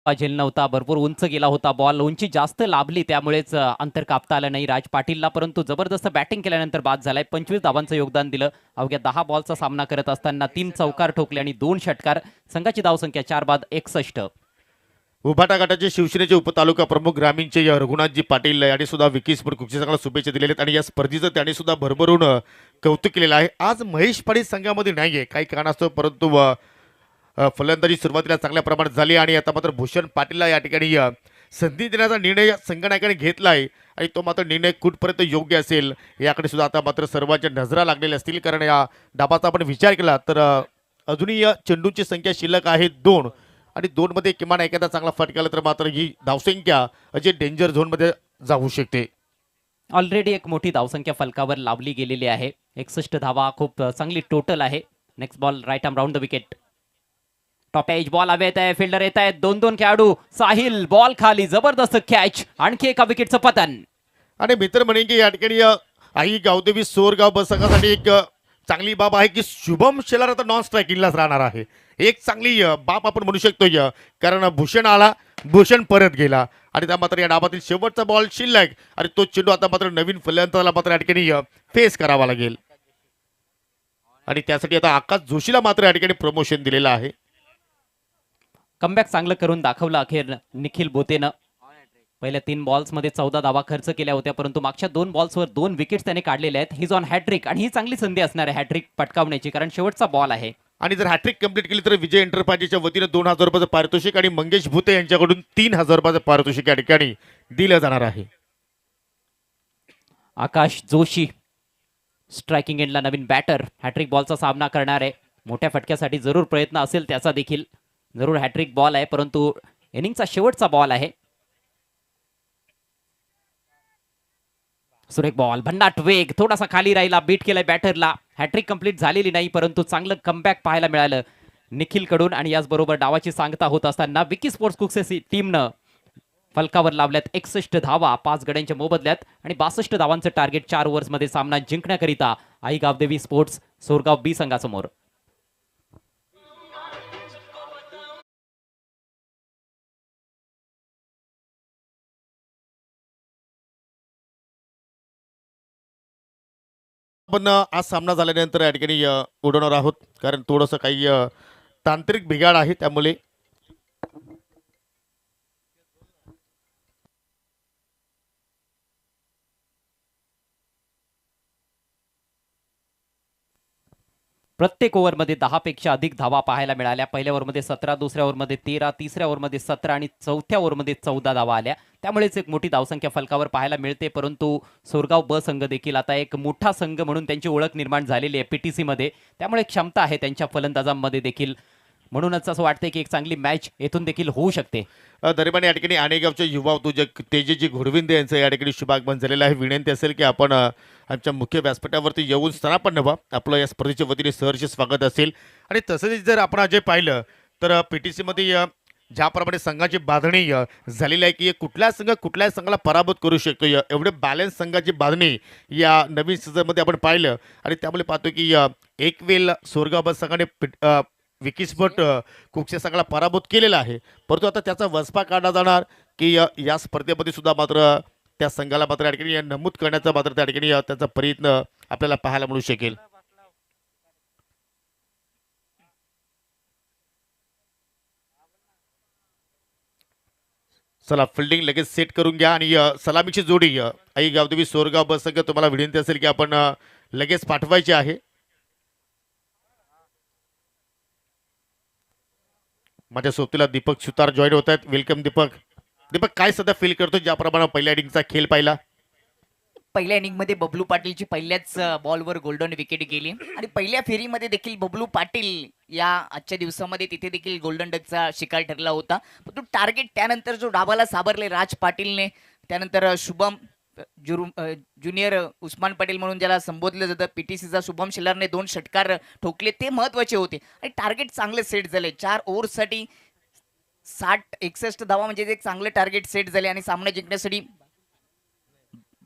झेल नव्हता, भरपूर उंच गेला होता बॉल. उंची जास्त लाभली त्यामुळेच अंतर कापता आलं नाही राज पाटीलला. परंतु जबरदस्त बॅटिंग केल्यानंतर बाद झालाय. 25 धावांचं योगदान दिलं. अवघ्या 10 बॉलचा सामना करत असताना 3 चौकार ठोकले आणि 2 षटकार. संघाची धावसंख्या 4 बाद 61. उभाटा गटाचे शिवसेनेचे उपतालुका प्रमुख ग्रामीणचे रघुनाथजी पाटील यांनी सुद्धा विकीसपूर कुक्षे संघाला शुभेच्छा दिलेल्या आहेत आणि या स्पर्धेचं त्यांनी सुद्धा भरभरून कौतुक केलेलं आहे. आज महेश पाटील संघामध्ये नाहीये काही कारणास्तव, परंतु फलंदाजी सुरुवातीला चांगल्या प्रमाणात झाली आणि आता मात्र भूषण पाटीलला या ठिकाणी संधी देण्याचा निर्णय संघनायकाने घेतला आहे आणि तो मात्र निर्णय कुठपर्यंत योग्य असेल याकडे सुद्धा आता मात्र सर्वांच्या नजरा लागलेल्या असतील. कारण या डाबाचा आपण विचार केला तर अजूनही चेंडूची संख्या शिल्लक आहे 2 आणि 2 मध्ये किमान एखादा चांगला फटका आला तर मात्र ही धावसंख्या अजय डेंजर झोनमध्ये जाऊ शकते. ऑलरेडी एक मोठी धावसंख्या फलकावर लावली गेलेली आहे. 61 धावा खूप चांगली टोटल आहे. Next ball right arm round the wicket. Top edge ball हवेत आहे. फिल्डर येत आहेत. 2-2 खेळाडू. साहिल बॉल खाली, जबरदस्त कॅच. आणखी एका विकेटचं पतन. आणि मित्र म्हणेन की या ठिकाणी आई गावदेवी सोरगाव बस संघासाठी एक चांगली बाब आहे की शुभम शेलार आता नॉन स्ट्रायकिंगलाच राहणार आहे. एक चांगली बाब आपण म्हणू शकतो कारण भूषण आला, भूषण परत गेला आणि त्या मात्र या डाबातील शेवटचा बॉल शिल्लक आणि तो चेंडू आता मात्र नवीन फलंदाजाला मात्र या ठिकाणी फेस करावा लागेल आणि त्यासाठी आता आकाश जोशीला मात्र या ठिकाणी प्रमोशन दिलेलं आहे. कमबॅक चांगलं करून दाखवलं अखेर निखिल भुतेनं. पहिल्या 3 बॉल्समध्ये 14 धावा खर्च केल्या होत्या, परंतु मागच्या 2 बॉल्सवर 2 विकेट्स त्याने काढलेल्या आहेत. हिज ऑन हॅट्रिक आणि ही चांगली संधी असणार आहे हॅट्रिक पटकावण्याची, कारण शेवटचा बॉल आहे. आणि जर हॅट्रिक कंप्लीट केली तर विजय एंटरप्राइजेसच्या वतीनं 2,000 रुपयाचं पारितोषिक आणि मंगेश भुते यांच्याकडून 3,000 रुपयाचं पारितोषिक या ठिकाणी दिलं जाणार आहे. आकाश जोशी स्ट्रायकिंग एंडला नवीन बॅटर. हॅट्रिक बॉलचा सामना करणार आहे. मोठ्या फटक्यासाठी जरूर प्रयत्न असेल त्याचा देखील. जरूर हॅट्रिक बॉल आहे, परंतु इनिंगचा शेवटचा बॉल आहे. सुरेख बॉल, भन्नाट वेग, थोडासा खाली राहिला, बीट केलाय बॅटरला. हॅट्रिक कंप्लीट झालेली नाही, परंतु चांगलं कमबॅक पाहायला मिळालं निखिल कडून आणि याचबरोबर डावाची सांगता होत असताना विकी स्पोर्ट्स कुक्से टीमनं फलकावर लावल्यात 61 धावा 5 गड्यांच्या मोबदल्यात आणि 62 धावांचं टार्गेट 4 ओव्हर्समध्ये सामना जिंकण्याकरिता आई गावदेवी स्पोर्ट्स सोरगाव बी संघासमोर. आपण आज सामना झाल्यानंतर या ठिकाणी उडवणार आहोत, कारण थोडंसं काही तांत्रिक बिघाड आहे, त्यामुळे प्रत्येक ओव्हरमध्ये 10 पेक्षा अधिक धावा पाहायला मिळाल्या. पहिल्या ओव्हरमध्ये 17, दुसऱ्या ओव्हरमध्ये 13, तिसऱ्या ओव्हरमध्ये 17 आणि चौथ्या ओव्हरमध्ये 14 धावा आल्या. त्यामुळेच एक मोठी धावसंख्या फलकावर पाहायला मिळते. परंतु सोरगाव ब संघ देखील आता एक मोठा संघ म्हणून त्यांची ओळख निर्माण झालेली आहे पीटीसी मध्ये. त्यामुळे क्षमता आहे त्यांच्या फलंदाजांमध्ये देखील. म्हणूनच असं वाटतंय की एक चांगली मॅच येथून देखील होऊ शकते. दरम्यान या ठिकाणी आणेगावचे युवा उद्योजक तेजजी घोडविंदे यांचं या ठिकाणी शुभागमन झालेलं आहे. विनंती असेल की आपण आमच्या मुख्य व्यासपीठावरती येऊन स्थानापन्न व्हा. आपलं या स्पर्धेच्या वतीने सहर्ष स्वागत असेल. आणि तसंच जर आपण जे पाहिलं तर पीटीसी मध्ये ज्याप्रमाणे संघाची बांधणी झालेली आहे की कुठल्या संघाला पराभूत करू शकतो, एवढे बॅलन्स संघाची बांधणी या नवीन सीझनमध्ये आपण पाहिलं. आणि त्यामुळे पाहतो की एक वेळ सोरगाव संघाने विकीस्फोट कुकसे संघाला पराभूत केलेला आहे. परंतु आता त्याचा वसपा काढला जाणार की या स्पर्धेमध्ये सुद्धा मात्र त्या संघाला मात्र या ठिकाणी नमूद करण्याचा मात्र त्या ठिकाणी त्याचा प्रयत्न आपल्याला पाहायला मिळू शकेल. चला, फिल्डिंग लगेच सेट करून घ्या आणि सलामीची जोडी आई गावदेवी सोरगाव बस संघ, तुम्हाला विनंती असेल की आपण लगेच पाठवायची आहे. माझ्या सोबतीला दीपक सुतार जॉईन होत आहेत. वेलकम दीपक. दीपक, काय सध्या फील करतो ज्याप्रमाणे पहिल्या इनिंगचा खेळ पाहिला? पहिल्या इनिंगमध्ये बबलू पाटीलची पहिल्याच बॉलवर गोल्डन विकेट गेली आणि पहिल्या फेरीमध्ये देखील बबलू पाटील या आजच्या दिवसामध्ये तिथे देखील गोल्डन डकचा शिकार ठरला होता. पण तो टार्गेट त्यानंतर जो डाबाला सावरले राज पाटीलने, त्यानंतर शुभम ज्युनियर उस्मान पटेल म्हणून ज्याला संबोधलं जातं, पीटीसीचा शुभम शिलारने 2 षटकार ठोकले, ते महत्वाचे होते आणि टार्गेट चांगले सेट झाले. 4 ओव्हरसाठी 61 धावा म्हणजे एक चांगले टार्गेट सेट झाले आणि सामना जिंकण्यासाठी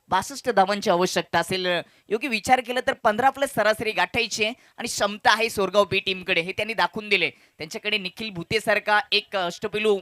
62 धावांची आवश्यकता असेल. योग्य विचार केला तर 15+ सरासरी गाठायची आहे आणि क्षमता आहे सोरगाव बी टीमकडे, हे त्यांनी दाखवून दिले. त्यांच्याकडे निखिल भुतेसारखा एक अष्टपैलू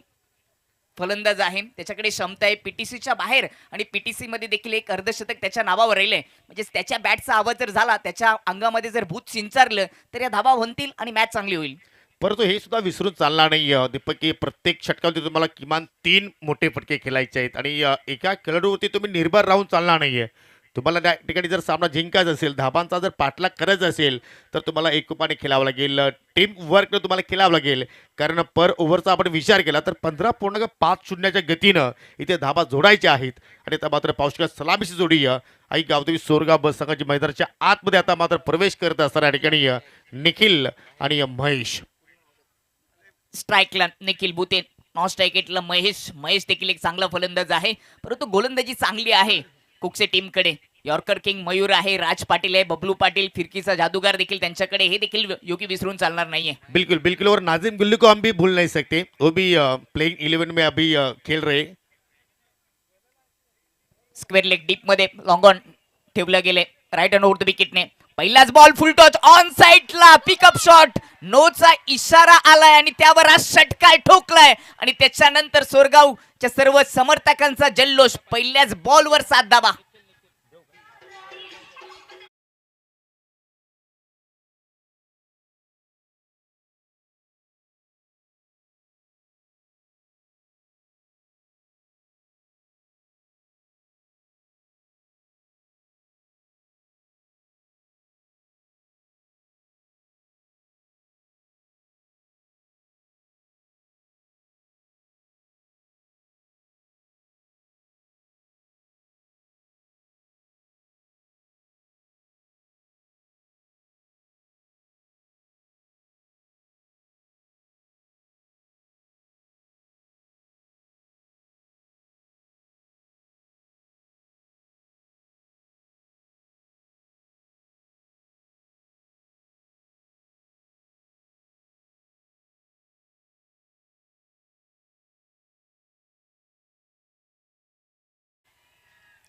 फलंदाज आहे, त्याच्याकडे क्षमता आहे पीटीसीच्या बाहेर आणि पीटीसी मध्ये देखील एक अर्धशतक त्याच्या नावावर राहिले. म्हणजे त्याच्या बॅटचा आवाज जर झाला, त्याच्या अंगामध्ये जर भूत सिंचारलं तर या धावा बनतील आणि मॅच चांगली होईल. परंतु हे सुद्धा विसरून चालणार नाही दीपक की प्रत्येक षटकावरती तुम्हाला किमान 3 मोठे फटके खेळायचे आहेत आणि एका खेळाडूवरती तुम्ही निर्भर राहून चालणार नाहीये. तुम्हाला त्या ठिकाणी जर सामना जिंकायचा असेल, धाबांचा जर पाठलाग करायचा असेल, तर तुम्हाला एकोपाने खेळावं लागेल, टीम वर्कनं तुम्हाला खेळावं लागेल. कारण पर ओव्हरचा आपण विचार केला तर 15.50च्या गतीनं इथे धाबा जोडायच्या आहेत. आणि आता मात्र पावसाळ्यात सलामीची जोडी आई गावदेवी सोरगाव बस संघाची मैदानाच्या आतमध्ये आता मात्र प्रवेश करत असताना या ठिकाणी निखिल आणि महेश. स्ट्राईकला निखिल भुते, नॉन स्ट्राईकेटला महेश देखील एक चांगला फलंदाज आहे, परंतु गोलंदाजी चांगली आहे कुकसे टीमकडे. यॉर्कर किंग मयूर आहे, राज पाटील आहे, बबलू पाटील फिरकीचा जादूगार देखील त्यांच्याकडे, हे देखील योगी विसरून चालणार नाहीये. बिल्कुल बिल्कुल. और नाजिम गुल्लू को हम भी भूल नहीं सकते, वो भी प्लेइंग 11 में अभी खेल रहे. स्क्वेअर लेग डीप मध्ये लॉंग ऑन ठेवलं गेले राईट अँड ओव्हर द विकेटने. पहिलाच बॉल फुल टॉच ऑन साईडला, पिकअप शॉट, नोचा इशारा आलाय आणि त्यावर हा षटकार ठोकलाय आणि त्याच्यानंतर सोरगावच्या सर्व समर्थकांचा जल्लोष. पहिल्याच बॉलवर 7 धावा.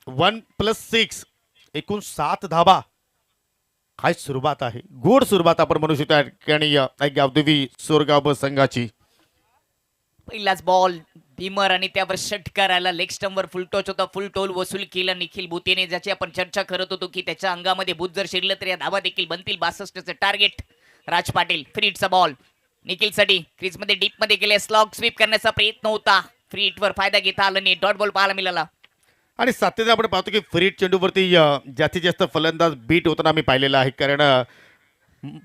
1+6 एकूण 7 धाबा. काय सुरुवात आहे, गोड सुरुवात आपण म्हणू शकतो या ठिकाणी गावदेवी सोरगाव संघाची. पहिलाच बॉल भीमर आणि त्यावर षटकार आला. लेग स्टंपवर फुल टॉच होता, फुल टोल वसूल केला निखिल भूतेने, ज्याची आपण चर्चा करत होतो की त्याच्या अंगामध्ये भूत जर शिरलं तर या धावा देखील बनतील. 62चं टार्गेट. राज पाटील फ्रीटचा बॉल निखिलसाठी क्रीजमध्ये डीपमध्ये गेले. स्लॉग स्वीप करण्याचा प्रयत्न होता, फ्रीटवर फायदा घेता आला नाही. डॉट बॉल पाहायला मिळाला. आणि सातत्याने आपण पाहतो की फ्रीट चेंडूवरती जास्तीत जास्त फलंदाज बीट होताना आम्ही पाहिलेलं आहे. कारण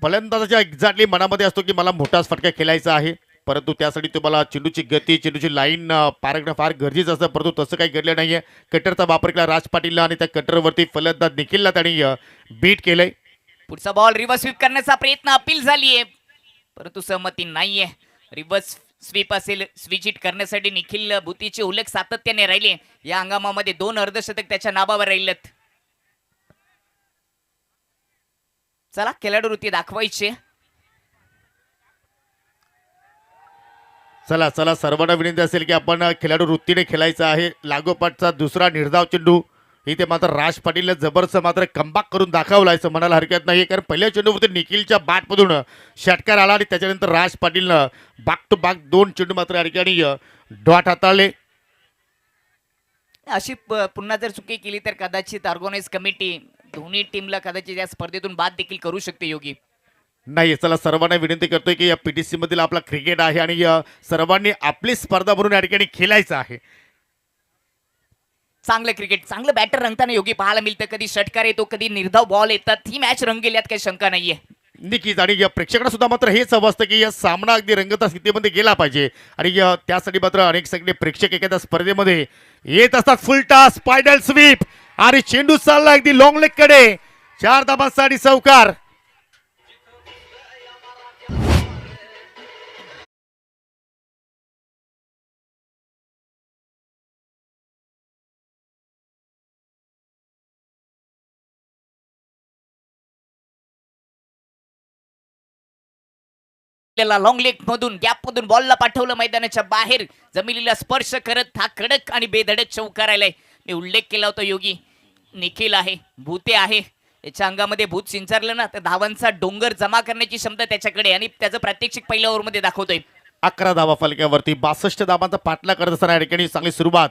फलंदाजाच्या एक्झॅक्टली मनामध्ये असतो की मला मोठाच फटका खेळायचा आहे, परंतु त्यासाठी तुम्हाला चेंडूची गती, चेंडूची लाईन पारखणं फार गरजेचं असतं. परंतु तसं काही घडलं नाहीये. कटरचा वापर केला राज पाटीलला आणि त्या कटरवरती फलंदाज निखिलला त्यांनी बीट केलंय. पुढचा बॉल रिव्हर्स स्वीप करण्याचा प्रयत्न, अपील झालीये परंतु सहमती नाहीये. रिव्हर्स स्वीप असेल, स्विच हिट करण्यासाठी निखिल भूतीचे उल्लेख सातत्याने राहिले. या हंगामामध्ये 2 अर्धशतक त्याच्या नावावर राहिलेत. चला खेळाडू वृत्ती दाखवायची. चला चला सर्वांना विनंती असेल की आपण खेळाडू वृत्तीने खेळायचं आहे. लागोपाठचा दुसरा निर्धाव चेंडू इथे मात्र राज पाटीलने जबरदस्त मात्र कमबॅक करून दाखवला असं म्हणायला हरकत नाही. कारण पहिल्या चेंडूवरती निखिलच्या बॅटमधून षटकार आला आणि त्याच्यानंतर राज पाटीलनं बॅक टू बॅक 2 चेंडू मात्र या ठिकाणी डॉट हाताळले. अशी पुन्हा जर चुकी केली तर कदाचित ऑर्गनाइज कमिटी दोन्ही टीमला कदाचित या स्पर्धेतून बाद देखील करू शकते. योगी नाही, चला सर्वांना विनंती करतोय की या पीटीसी मधील आपला क्रिकेट आहे आणि सर्वांनी आपली स्पर्धा म्हणून या ठिकाणी खेळायचं आहे. चांगलं क्रिकेट, चांगलं बॅटर रंगताना योगी पाहायला मिळतं. कधी षटकार येतो, कधी निर्धाव बॉल येतात. ही मॅच रंगेल यात काही शंका नाहीये. नक्कीच. आणि या प्रेक्षकांना सुद्धा मात्र हेच हवं असतं की या सामना अगदी रंगता स्थितीमध्ये गेला पाहिजे. आणि त्यासाठी मात्र अनेक सगळे प्रेक्षक एखाद्या स्पर्धेमध्ये येत असतात. फुल टॉस, स्पायडल स्वीप आणि चेंडू चालला अगदी लॉंग लेग कडे. 4 धाबांसाठी चौकार. लॉंग लेग मधून गॅप मधून बॉलला पाठवलं मैदानाच्या बाहेर, जमिनीला स्पर्श करत हा कडक आणि बेधडक चौकार आलाय. मी उल्लेख केला होता योगी, निखिल आहे, भूते आहे, याच्या अंगामध्ये भूत सिंचारलं ना तर धावांचा डोंगर जमा करण्याची क्षमता त्याच्याकडे, आणि त्याचं प्रात्यक्षिक पहिल्या ओव्हरमध्ये दाखवतोय. 11 धावा फलक्यावरती 62 धाबांचा पाठला करत असताना या ठिकाणी चांगली सुरुवात.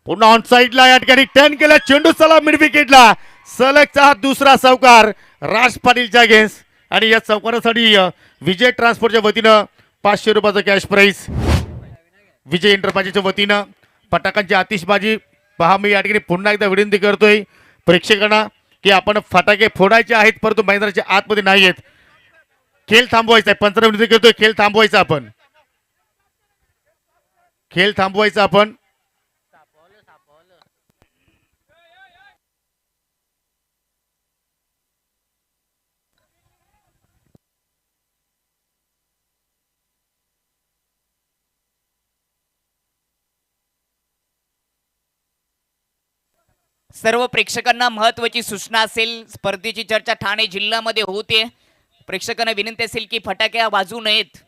पुन्हा ऑन साइडला या ठिकाणी 10 केला चेंडू, चला मिड विकेटला. सलगचा दुसरा चौकार राज पाटीलच्या अगेन्स्ट. आणि या चौकारासाठी विजय ट्रान्सपोर्टच्या वतीनं 500 रुपयाचं कॅश प्राइज. विजय एंटरप्राइजेसच्या वतीनं फटाक्यांची आतिषबाजी पहा. मी या ठिकाणी पुन्हा एकदा विनंती करतोय प्रेक्षकांना की आपण फटाके फोडायचे आहेत, परंतु मैदानाच्या आतमध्ये नाही आहेत. खेळ थांबवायचा आहे. पंचांना विनंती करतोय खेळ थांबवायचा. आपण खेळ थांबवायचा आपण. सर्व प्रेक्षकांना महत्वाची सूचना असेल, स्पर्धेची चर्चा ठाणे जिल्ह्यामध्ये होते. प्रेक्षकांना विनंती असेल की फटाके वाजवू नयेत.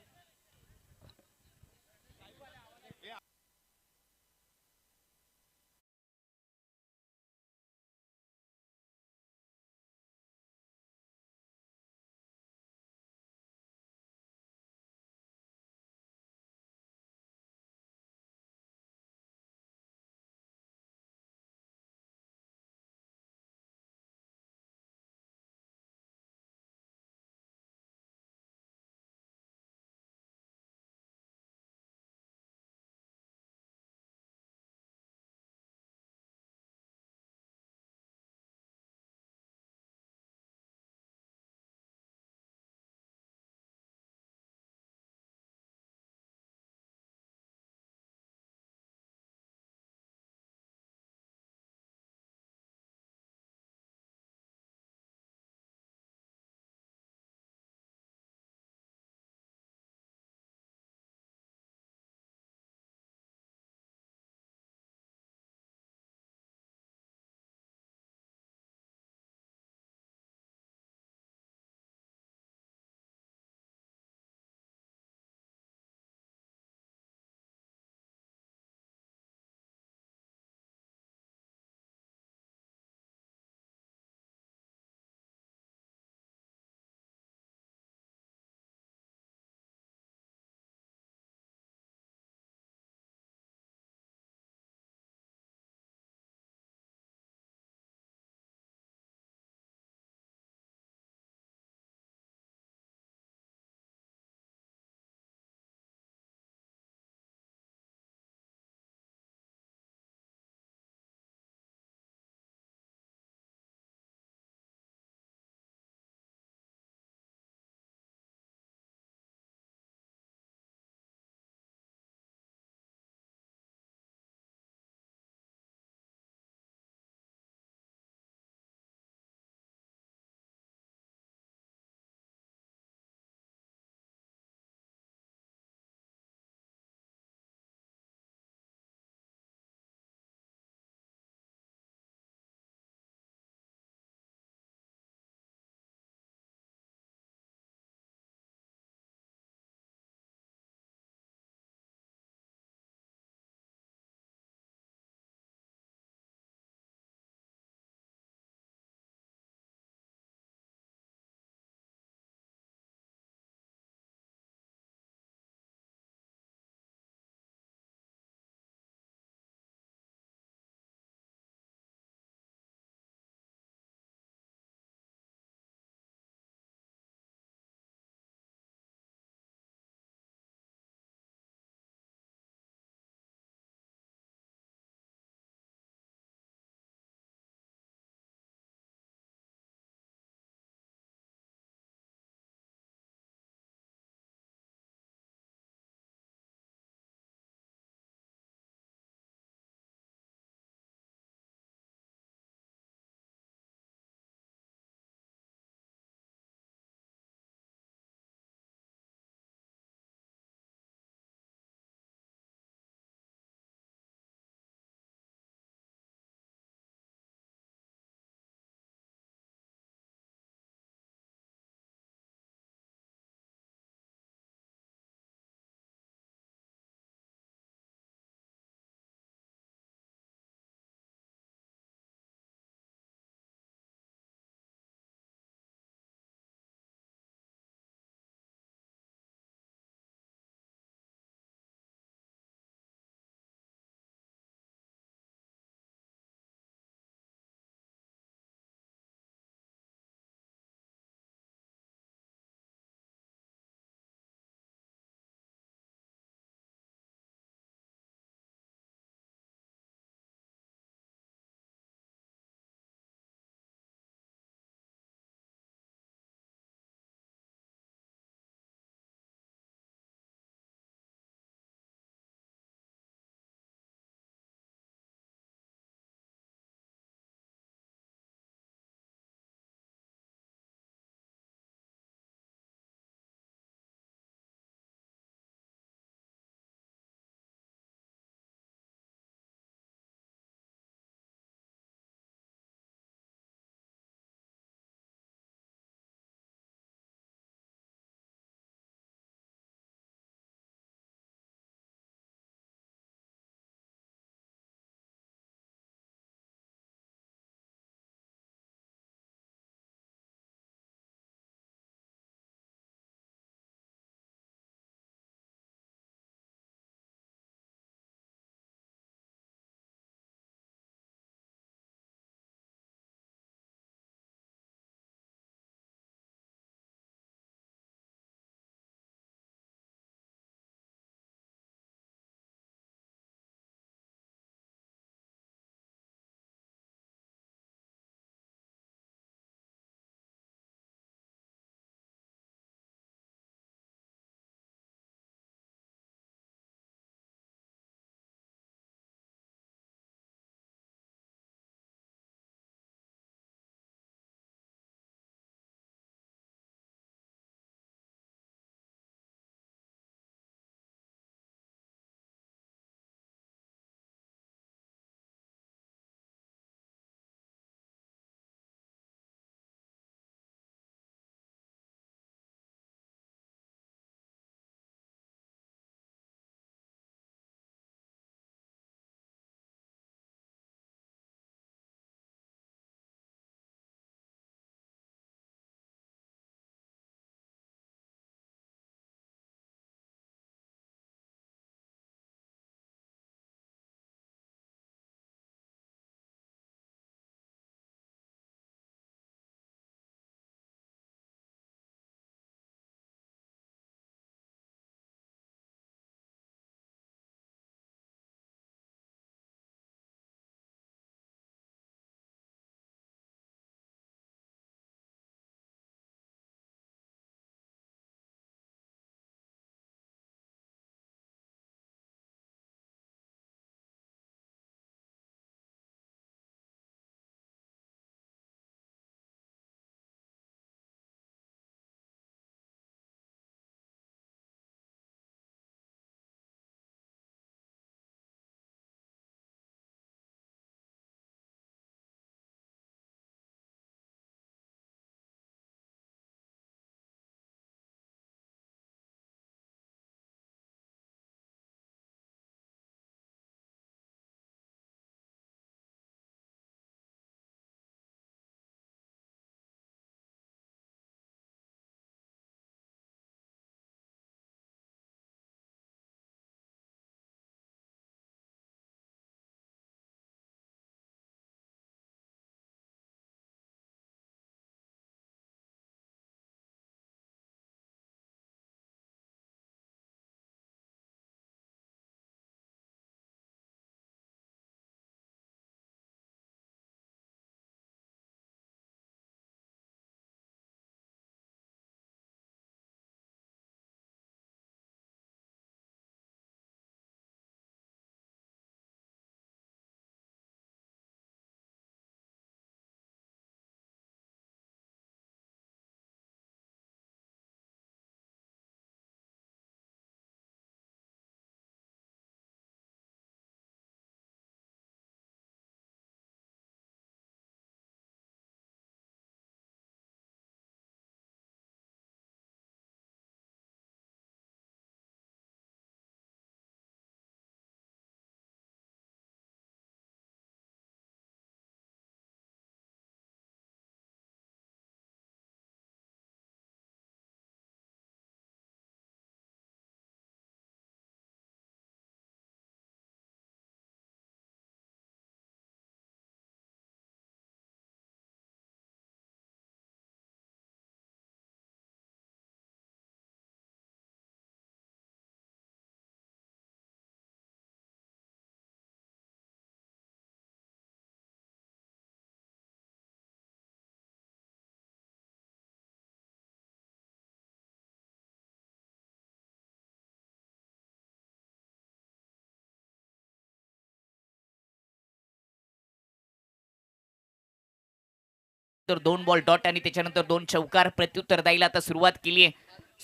तर 2 बॉल डॉट आणि त्याच्यानंतर 2 चौकार प्रत्युत्तर द्यायला आता सुरुवात केली आहे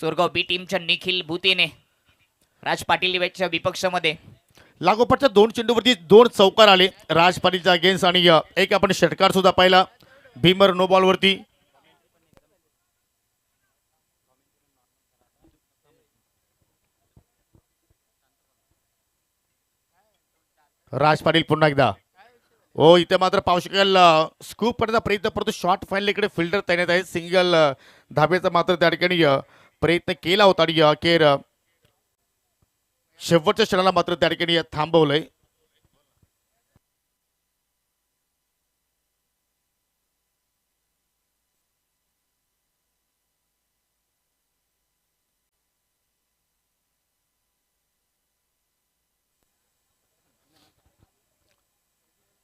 सोरगाव बी टीमच्या निखिल भुतेने. राज पाटील याच्या विपक्षामध्ये लागोपाठच्या 2 चेंडूवरती 2 चौकार आले राज पाटीलच्या अगेन्स्ट आणि एक आपण षटकार सुद्धा पाहिला भीमर नो बॉल वरती. राज पाटील पुन्हा एकदा हो इथे मात्र पाहू शकेल स्कूप करण्याचा प्रयत्न परंतु शॉर्ट फाईनल इकडे फिल्डर तैनात आहे. सिंगल धाब्याचा मात्र त्या ठिकाणी प्रयत्न केला होता आणि अखेर शेवटच्या क्षणाला मात्र त्या ठिकाणी थांबवलंय.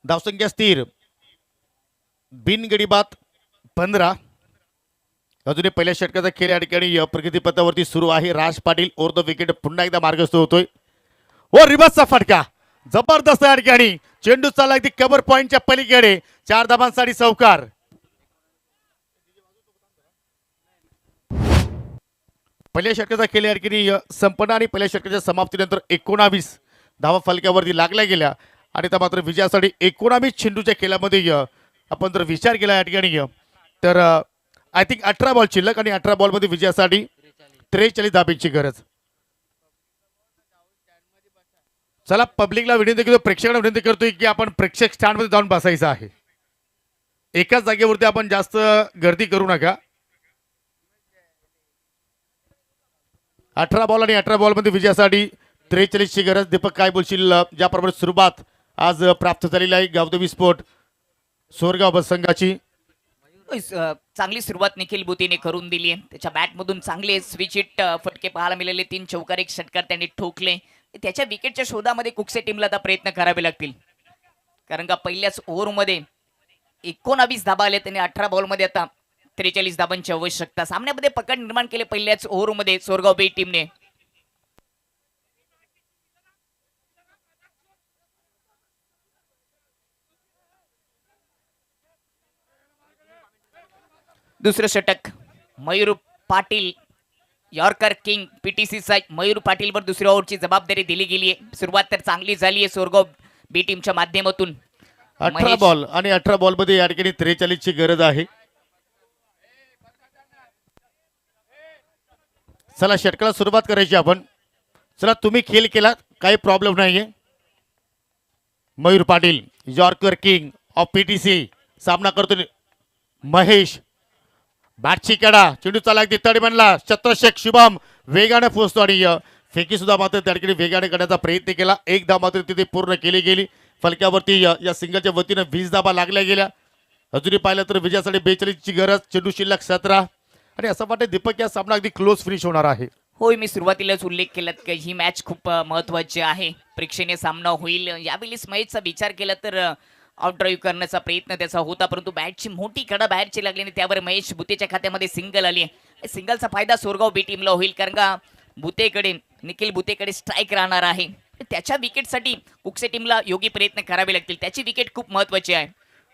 धावसंख्या स्थिर बिनगडी बाद 15. अजूनही पहिल्या षटकाचा खेळ या ठिकाणी प्रगतीपथावरती सुरू आहे. राज पाटील ओव्हर द विकेट पुन्हा एकदा मार्गस्थ होतोय. व रिवर्सचा फटका जबरदस्त या ठिकाणी चेंडू चालला अगदी कव्हर पॉइंटच्या पलीकडे 4 धाबांसाठी चौकार. पहिल्या षटकाचा खेळ या ठिकाणी संपन्न आणि पहिल्या षटकाच्या समाप्तीनंतर 19 धावा फलकावरती लागल्या गेल्या आणि त्या मात्र विजयासाठी 19 चेंडूच्या खेळामध्ये आपण जर विचार केला या ठिकाणी तर आय थिंक 18 बॉल शिल्लक आणि 18 बॉल मध्ये विजयासाठी 43 धाब्यांची गरज. चला पब्लिकला विनंती करतो प्रेक्षकांना विनंती करतोय की आपण प्रेक्षक स्टँड मध्ये जाऊन बसायचं आहे. एकाच जागेवरती आपण जास्त गर्दी करू नका. 18 बॉल आणि 18 बॉल मध्ये विजयासाठी 43 ची गरज. दीपक काय बोलशील ज्याप्रमाणे सुरुवात आज प्राप्त झालेली आहे गावदेवी स्पोर्ट सोरगाव बस संघाची. चांगली सुरुवात निखिल भुतेने करून दिली आहे. त्याच्या बॅटमधून चांगले स्विच हिट फटके पाहायला मिळाले. 3 चौकार 1 षटकार त्यांनी ठोकले. त्याच्या विकेटच्या शोधामध्ये कुकसे टीमला आता प्रयत्न करावे लागतील कारण का पहिल्याच ओव्हरमध्ये 19 धाबा आले. त्यांनी 18 बॉलमध्ये आता 43 धाबांची आवश्यकता. सामन्यामध्ये पकड निर्माण केले पहिल्याच ओव्हरमध्ये सोरगाव बी टीमने. दुसरं षटक मयूर पाटील यॉर्कर किंग पीटीसीचा मयूर पाटीलवर दुसऱ्या ओव्हरची जबाबदारी दिली गेली आहे. सुरुवात तर चांगली झाली आहे सोरगाव बी टीमच्या माध्यमातून. 18 बॉल आणि 18 बॉल मध्ये या ठिकाणी 43 ची गरज आहे. चला षटकाला सुरुवात करायची आपण. चला तुम्ही खेळ केला काही प्रॉब्लेम नाहीये. Mayur Patil yorker king of PTC सामना करतो. महेश बॅटची कडा चेंडू चाला अगदी तडीबनला चत्रशेख शुभम वेगाने पोहोचतो आणि फेकी सुद्धा मात्र त्या ठिकाणी वेगाने करण्याचा प्रयत्न केला. एक धाव मात्र तिथे पूर्ण केली गेली. फलक्यावरती या सिंगलच्या वतीनं 20 धाबा लागल्या गेल्या. अजूनही पाहिलं तर विजयासाठी 42 ची गरज. चेंडू शिल्लक 17 आणि असं वाटतं दीपक या सामना अगदी क्लोज फिनिश होणार आहे. होय मी सुरुवातीलाच उल्लेख केलात की ही मॅच खूप महत्वाची आहे. प्रेक्षणीय सामना होईल. यावेळेस मॅचचा विचार केला तर आउट ड्राईव्ह करण्याचा प्रयत्न त्याचा होता परंतु बॅटची मोठी कडा बाहेरची लागली आणि त्यावर महेश भुतेच्या खात्यामध्ये सिंगल आली. सिंगलचा फायदा सोरगाव बी टीमला होईल कारण का भुतेकडे निखिल भुतेकडे स्ट्राईक राहणार आहे. त्याच्या विकेटसाठी कुकसे टीमला योग्य प्रयत्न करावे लागतील. त्याची विकेट खूप महत्वाची आहे.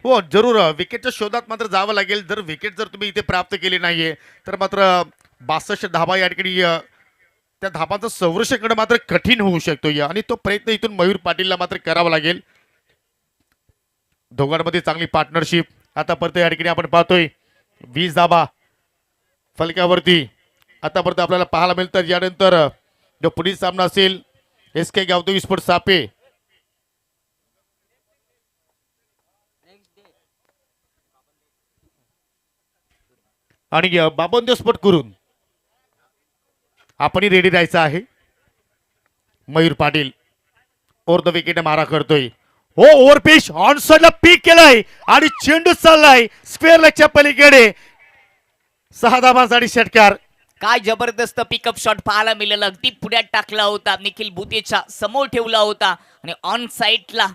हो जरूर विकेटच्या शोधात मात्र जावं लागेल. जर विकेट जर तुम्ही इथे प्राप्त केली नाहीये तर मात्र 62 धाबा या ठिकाणी त्या धाबांचं संरक्षण करणं मात्र कठीण होऊ शकतो आणि तो प्रयत्न इथून मयूर पाटीलला मात्र करावा लागेल. दोघांमध्ये चांगली पार्टनरशिप आतापर्यंत या ठिकाणी आपण पाहतोय. 20 धाबा फलकावरती आतापर्यंत आपल्याला पाहायला मिळतं. यानंतर जो पुढील सामना असेल SK गावदेवी स्पोर्ट सापे आणि बाबनदेव स्पोर्ट करून आपणही रेडी राहायचं आहे. Mayur Patil over the wicket मारा करतोय. हो ओव्हर पिच ऑन साइडला पीक केलाय आणि चेंडू चाललाय स्क्वेअर लेगच्या पलीकडे. 6 धाबांसाठी षटकार. काय जबरदस्त पिकअप शॉट पाहायला मिळाला. अगदी पुढ्यात टाकला होता. निखिल भुतेच्या समोर ठेवला होता आणि ऑन साइडला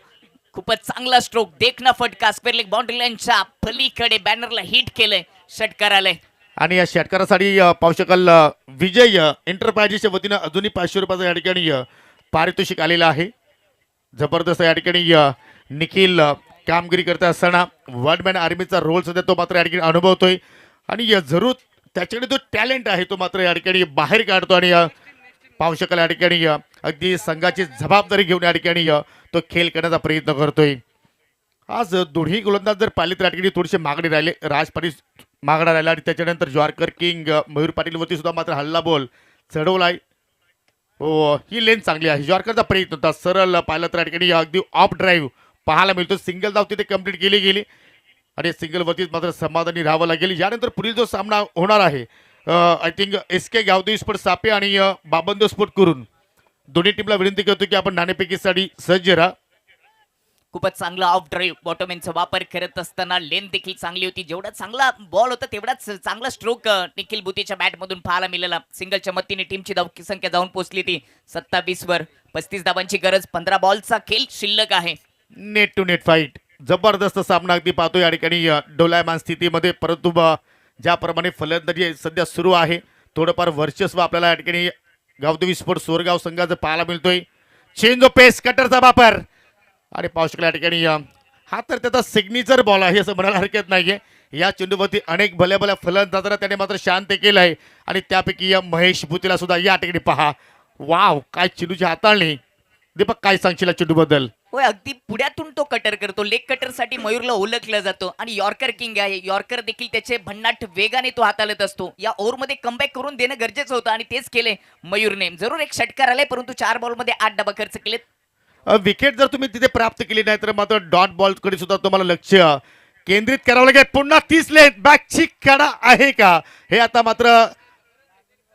खूपच चांगला स्ट्रोक देखना फटका स्क्वेअर लेग बाउंड्री लाईनच्या पलीकडे बॅनरला हिट केलंय. षटकार आलंय आणि या षटकारासाठी पाहू शकाल विजय एंटरप्राइजेसच्या वतीनं अजूनही 500 रुपयाचं या ठिकाणी पारितोषिक आलेलं आहे. जबरदस्त या ठिकाणी निखिल कामगिरी करत असताना वन मॅन आर्मीचा रोल सध्या तो मात्र या ठिकाणी अनुभवतोय आणि जरूर त्याच्याकडे जो टॅलेंट आहे तो मात्र या ठिकाणी बाहेर काढतो आणि पाहू शकाल या ठिकाणी अगदी संघाची जबाबदारी घेऊन या ठिकाणी तो खेळ करण्याचा प्रयत्न करतोय. आज दोन्ही गोलंदाज जर पाहिले तर या ठिकाणी थोडेसे मागणे राहिले. राज पाटील मागणा राहिला आणि त्याच्यानंतर जॉर्कर किंग मयूर पाटीलवरती सुद्धा मात्र हल्ला बॉल चढवलाय. हो, ही लेन चांगली आहे. जॉर्करचा प्रयत्न होता सरळ पाहिलं तर या ठिकाणी अगदी ऑफ ड्राईव्ह पाहायला मिळतो. सिंगल धाव तिथे कंप्लीट केली गेली आणि सिंगलवरतीच मात्र समाधानी राहावं लागेल. यानंतर पुढील जो सामना होणार आहे I think SK Gaondevi sport सापे आणि बाबंदो स्पोर्ट करून दोन्ही टीमला विनंती करतो की आपण नाणेफेकीसाठी सज्ज राहा. खूपच चांगला ऑफ ड्राईव्ह बॉटोमॅनचा वापर करत असताना लेन देखील चांगली होती. जेवढा चांगला बॉल होता तेवढाच चांगला स्ट्रोक निखिल बुतीच्या बॅटमधून पाहायला मिळाला. सिंगलच्या मदतीने टीमची धाव संख्या जाऊन पोहोचली ती 27 वर. 35 धावांची गरज. 15 बॉलचा खेळ शिल्लक आहे. नेट टू नेट फाईट जबरदस्त सामना अगदी पाहतो या ठिकाणी डोलायमान स्थितीमध्ये. परंतु ज्याप्रमाणे फलंदाजी सध्या सुरू आहे थोडंफार वर्चस्व आपल्याला या ठिकाणी गावदेवी स्पोर्ट सोरगाव संघाचं पाहायला मिळतोय. चेंज ऑफ पेस कटरचा वापर आणि पाहू शकला या ठिकाणी हा तर त्याचा सिग्नेचर बॉल आहे असं म्हणायला हरकत नाहीये. या चेंडूवरती अनेक भल्या भल्या फलंदाजांना त्याने मात्र शांत केलं आहे आणि त्यापैकी महेश भूतीला सुद्धा या ठिकाणी पहा. वाव, काय चेंडूची हाताळणी. दीपक, काय सांगशील चेंडूबद्दल? होय, अगदी पुढ्यातून तो कटर करतो. लेग कटर साठी मयूरला ओळखलं जातो आणि यॉर्कर किंग आहे. यॉर्कर देखील त्याचे भन्नाट वेगाने तो हाताळत असतो. या ओव्हरमध्ये कमबॅक करून देणं गरजेचं होतं आणि तेच केले मयूरने. जरूर एक षटकार आलाय परंतु 4 बॉलमध्ये 8 डबा खर्च केलेत. विकेट जर तुम्ही तिथे प्राप्त केली नाही तर मात्र डॉट बॉल कडे सुद्धा तुम्हाला लक्ष केंद्रित करावं लागेल. पुन्हा 30 लेन बॅकची कडा आहे का हे आता मात्र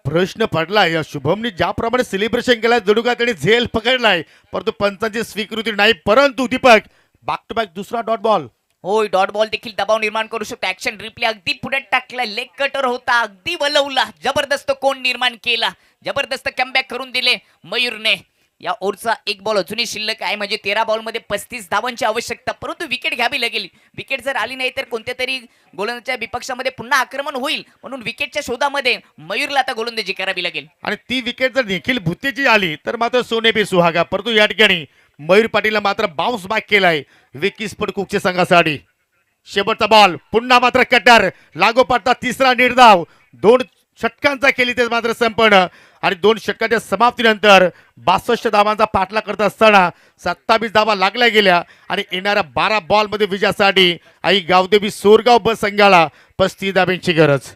प्रश्न पडलाय. शुभमनी ज्याप्रमाणे सेलिब्रेशन केलाय जणू का त्याने झेल पकडलाय परंतु पंचांची स्वीकृती नाही. परंतु दीपक बॅक टू बॅक दुसरा डॉट बॉल. होय, डॉट बॉल देखील दबाव निर्माण करू शकतो. ऍक्शन रिप्ले अगदी पुढे टाकला. लेग कटर होता, अगदी वलवला. जबरदस्त कोण निर्माण केला. जबरदस्त कमबॅक करून दिले मयूरने. या ओव्हरचा एक बॉल अजूनही शिल्लक आहे म्हणजे 13 बॉलमध्ये 35 धावांची आवश्यकता. परंतु विकेट घ्यावी लागेल. विकेट जर आली नाही तर कोणत्या तरी गोलंदाजच्या विपक्षामध्ये पुन्हा आक्रमण होईल. म्हणून विकेटच्या शोधामध्ये मयूरला आता गोलंदाजी करावी लागेल. आणि ती विकेट जर निखिल भुतेची आली तर मात्र सोने पे सुहागा. परंतु या ठिकाणी मयूर पाटीलला मात्र बाउन्स बॅक केलाय विकी स्पोर्ट कुकच्या संघासाठी. शेवटचा बॉल पुन्हा मात्र कटर लागोपाठचा तिसरा निर्धाव. 2 षटकांचा केली ते मात्र संपन्न आणि 2 षटकांच्या समाप्तीनंतर 62 धावांचा पाठला करत असताना 27 धावा लागल्या गेल्या आणि येणाऱ्या 12 बॉलमध्ये विजयासाठी आई गावदेवी सोरगाव बस संघाला 35 धाब्यांची गरज.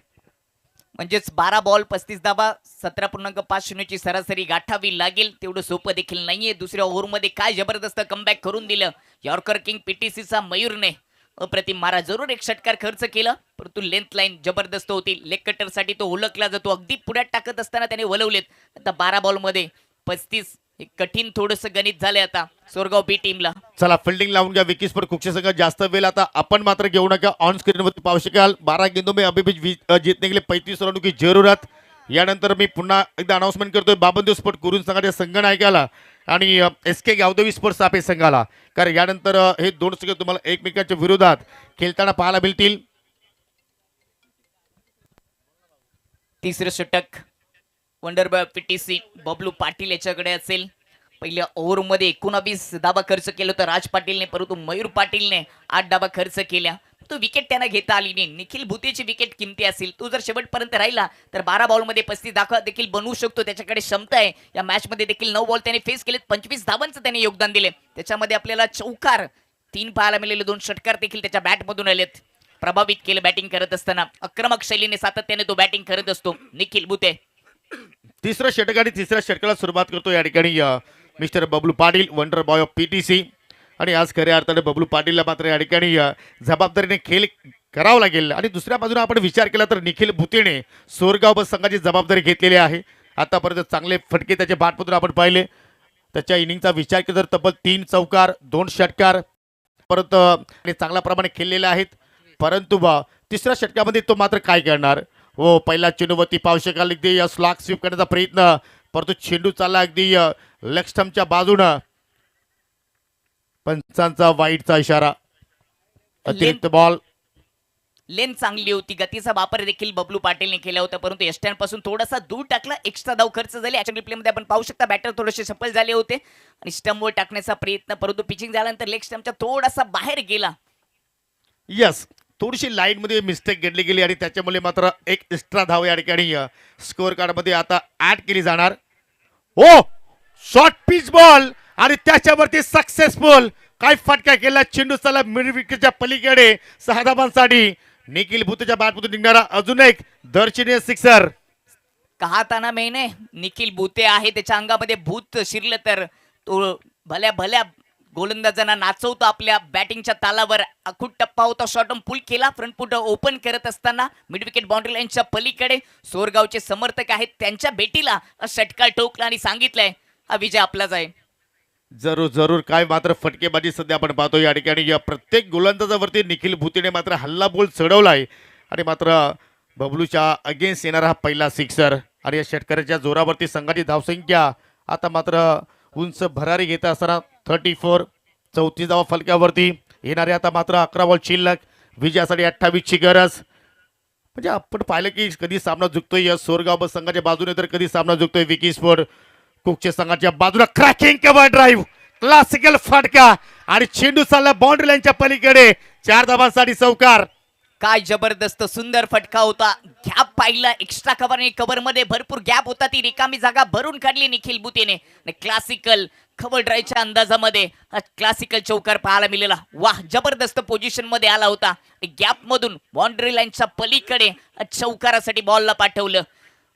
म्हणजेच 12 बॉल 35 धावा 17.50 ची सरासरी गाठावी लागेल. तेवढं सोपं देखील नाहीये. दुसऱ्या ओव्हरमध्ये काय जबरदस्त कमबॅक करून दिलं यॉर्कर किंग PTCचा मयूरने. अप्रतिम मारा. जरूर एक षटकार खर्च केला परंतु लेंथ लाईन जबरदस्त होती. लेग कटर साठी तो ओळखला जातो. अगदी पुढ्यात टाकत असताना त्याने वलवलेत. आता 12 बॉल मध्ये 35. एक कठीण थोडस गणित झालंय आता सोरगाव बी टीमला. चला फिल्डिंग लावून घ्या विकी स्पोर्ट कुकच्या संघ. जास्त वेळ आता आपण मात्र घेऊ नका. ऑन स्क्रीन वरती पाहू शकाल 12 गेंदों में अभी भी जीतने के लिए 35 रनों की जरूरत. यानंतर मी पुन्हा एकदा अनाउन्समेंट करतोय बाबंदो स्पोर्ट कुरून संघाच्या संघनायकाला आणि SK गावदेवी स्पोर्ट सापे संघाला. कारण यानंतर हे 2 संघ तुम्हाला एकमेकांच्या विरोधात खेळताना पाहायला मिळतील. तिसरं षटक wonder boy PTC Bablu Patil याच्याकडे असेल. पहिल्या ओव्हरमध्ये 19 धाबा खर्च केलं होतं राज पाटीलने परंतु मयूर पाटीलने 8 धाबा खर्च केल्या. तो विकेट त्यांना घेता आली नाही. निखिल भुतेची विकेट किमती असेल. तो जर शेवटपर्यंत राहिला तर 12 बॉलमध्ये 35 धावा देखील बनवू शकतो. त्याच्याकडे क्षमता आहे. या मॅच मध्ये देखील 9 बॉल त्याने फेस केलेत. 25 धावांचं त्याने योगदान दिले. त्याच्यामध्ये आपल्याला चौकार 3 पाहायला मिळाले. 2 षटकार देखील त्याच्या बॅटमधून आलेत. प्रभावित केलं बॅटिंग करत असताना. आक्रमक शैलीने सातत्याने तो बॅटिंग करत असतो निखिल भुते. तिसरं षटक आणि तिसऱ्या षटकाला सुरुवात करतो या ठिकाणी mister Bablu Patil wonder boy of PTC. आणि आज खऱ्या अर्थाने बबलू पाटीलला मात्र या ठिकाणी जबाबदारीने खेळ करावा लागेल. आणि दुसऱ्या बाजूने आपण विचार केला तर निखिल भुतेने सोरगाव बस संघाची जबाबदारी घेतलेली आहे. आतापर्यंत चांगले फटके त्याच्या बॅटमधून आपण पाहिले. त्याच्या इनिंगचा विचार केला तर तब्बल 3 चौकार 2 षटकार परत चांगल्या प्रमाणे खेळलेले आहेत. परंतु तिसऱ्या षटकामध्ये तो मात्र काय करणार. हो, पहिला चेंडूवरती पाहू शकाल अगदी स्लॉग स्वीप करण्याचा प्रयत्न परंतु चेंडू चालला अगदी लेग स्टंपच्या बाजूनं. पंचांचा वाईटचा इशारा. अतिरिक्त बॉल. लेन चांगली होती, गतीचा वापर देखील बबलू पाटीलने केला होता, परंतु एस्टॅन पासून थोडासा दूर टाकला, एक्स्ट्रा धाव खर्च झाले. ऍक्शन रिप्ले मध्ये आपण पाहू शकता बॅटर थोडेसे सफल झाले होते आणि स्टंपवर टाकण्याचा प्रयत्न, परंतु पिचिंग झाल्यानंतर लेग स्टंपच्या थोडासा बाहेर गेला. यस, थोडीशी लाईन मध्ये मिस्टेक घेतली गेली आणि त्याच्यामुळे मात्र एक एक्स्ट्रा धाव या ठिकाणी स्कोअर कार्ड मध्ये आता ऍड केली जाणार. ओ शॉर्ट पिच बॉल आणि त्याच्यावरती सक्सेसफुल काय फटका केला चेंडू चला मिड विकेटच्या पलीकडे 6 धावांसाठी. निखिल भूतेच्या बॅटमधून निघणारा अजून एक दर्शनीय सिक्सर. कहाताना मैंने निखिल भूते आहे, त्याच्या अंगामध्ये भूत शिरलं तर तो भल्या भल्या गोलंदाजांना नाचवतो आपल्या बॅटिंगच्या तालावर. अखूट टप्पा होता, शॉर्ट पूल केला, फ्रंट फुट ओपन करत असताना मिड विकेट बाउंड्री लाईनच्या पलीकडे सोरगावचे समर्थक आहेत, त्यांच्या भेटीला षटकार ठोकला आणि सांगितलंय हा विजय आपलाच आहे. जरूर जरूर काय मात्र फटकेबाजी सध्या आपण पाहतो या ठिकाणी. या प्रत्येक गोलंदाजावरती निखिल भूतीने मात्र हल्ला बोल चढवलाय आणि मात्र बबलूच्या अगेन्स्ट येणारा हा पहिला सिक्सर. आणि या षटकाराच्या जोरावरती संघाची धावसंख्या आता मात्र उंच भरारी घेत असताना 34, 34 धावा फलक्यावरती येणारे आता मात्र 11 बॉल शिल्लक. विजयासाठी 28 ची गरज. म्हणजे आपण पाहिलं की कधी सामना जिंकतोय या सोरगाव संघाच्या बाजूने तर कधी सामना जिंकतोय विकी स्पोर्ट कुकच्या संघाच्या बाजूला. क्रॅकिंग कव्हर ड्राईव्ह, क्लासिकल फटका आणि चेंडू चालला बाउंड्री लाईनच्या पलीकडे. 4 धावांसाठी चौकार. काय जबरदस्त सुंदर फटका होता. गॅप पाहिला, एक्स्ट्रा कव्हर आणि कव्हर मध्ये भरपूर गॅप होता, ती रिकामी जागा भरून काढली निखिल भूतेने. क्लासिकल कव्हर ड्राईव्हच्या अंदाजामध्ये क्लासिकल चौकार पाहायला मिळाला. वाह, जबरदस्त पोझिशन मध्ये आला होता. गॅप मधून बाउंड्री लाईनच्या पलीकडे चौकारासाठी बॉलला पाठवलं.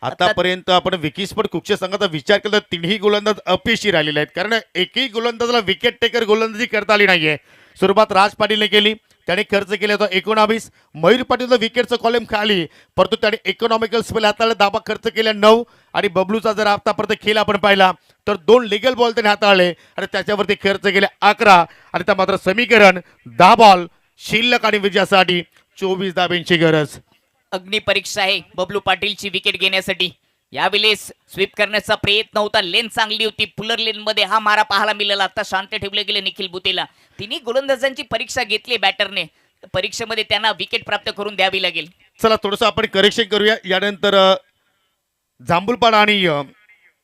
आतापर्यंत आपण विकी स्पोर्ट कुकच्या संघाचा विचार केला तर तिन्ही गोलंदाज अपयशी राहिलेले आहेत, कारण एकही गोलंदाजाला विकेट टेकर गोलंदाजी करता आली नाहीये. सुरुवात राज पाटीलने केली, त्याने खर्च केला होता 19. मयूर पाटीलचा विकेटचं कॉलम खाली, परंतु त्याने इकॉनॉमिकल स्पेल हाताळला, धाबा खर्च केल्या 9. आणि बबलूचा जर आतापर्यंत खेळ आपण पाहिला तर 2 लिगल बॉल त्याने हाताळले आणि त्याच्यावरती खर्च केले 11. आणि त्या मात्र समीकरण 10 बॉल शिल्लक आणि विजयासाठी 24 धाब्यांची गरज. अग्निपरीक्षा आहे बबलू पाटीलची विकेट घेण्यासाठी. यावेळेस स्वीप करण्याचा प्रयत्न होता, लेन चांगली होती, पुलर लेन मध्ये हा मारा पाहायला मिळाला. आता शांत ठेवले गेले निखिल भूतेला. तिन्ही गोलंदाजांची परीक्षा घेतली बॅटरने, परीक्षेमध्ये त्यांना विकेट प्राप्त करून द्यावी लागेल. चला थोडंसं आपण करेक्शन करूया. यानंतर जांभूलपाडा आणि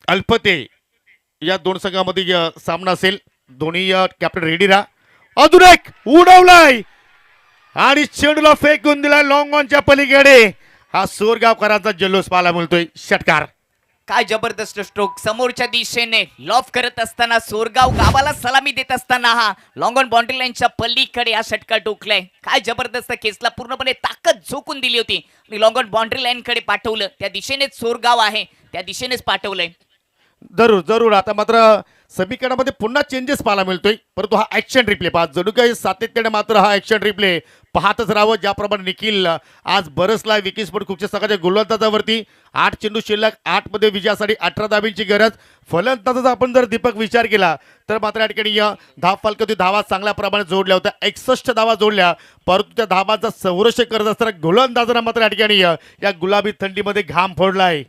अल्पते या 2 संघामध्ये सामना असेल. दोन्ही कॅप्टन रेडी राहा. अजून एक उडवलाय आणि चेंडूला फेकून दिला लॉंग ऑनच्या पलीकडे. हा सोरगावकरांचा जल्लोष पाहायला मिळतोय. षटकार. काय जबरदस्त स्ट्रोक, समोरच्या दिशेने लॉफ करत असताना सोरगाव गावाला सलामी देत असताना हा लॉंग ऑन बाउंड्री लाईनच्या पलीकडे हा षटकार टोकलाय. काय जबरदस्त केसला पूर्णपणे ताकद झोकून दिली होती आणि लॉंग ऑन बाउंड्री लाईन कडे पाठवलं. त्या दिशेनेच सोरगाव आहे, त्या दिशेनेच पाठवलंय. जरूर जरूर आता मात्र समीकरणामध्ये पुन्हा चेंजेस पाहायला मिळतोय, परंतु हा ऍक्शन रिप्ले पहा. जणू काही सातत्याने मात्र हा ऍक्शन रिप्ले पाहतच राहावं. ज्याप्रमाणे निखिल आज बरसला विकी स्पोर्ट कुकच्या संघाच्या गोलंदाजावरती. 8 चेंडू शिल्लक, 8 मध्ये विजयासाठी 18 धाब्यांची गरज. फलंदाजाचा आपण जर दीपक विचार केला तर मात्र या ठिकाणी धाव फलकावरती धावा चांगल्या प्रमाणात जोडल्या होत्या, 61 धावा जोडल्या, परंतु त्या धावांचा संरक्षण करत असताना गोलंदाजांना मात्र या ठिकाणी या गुलाबी थंडीमध्ये घाम फोडलाय.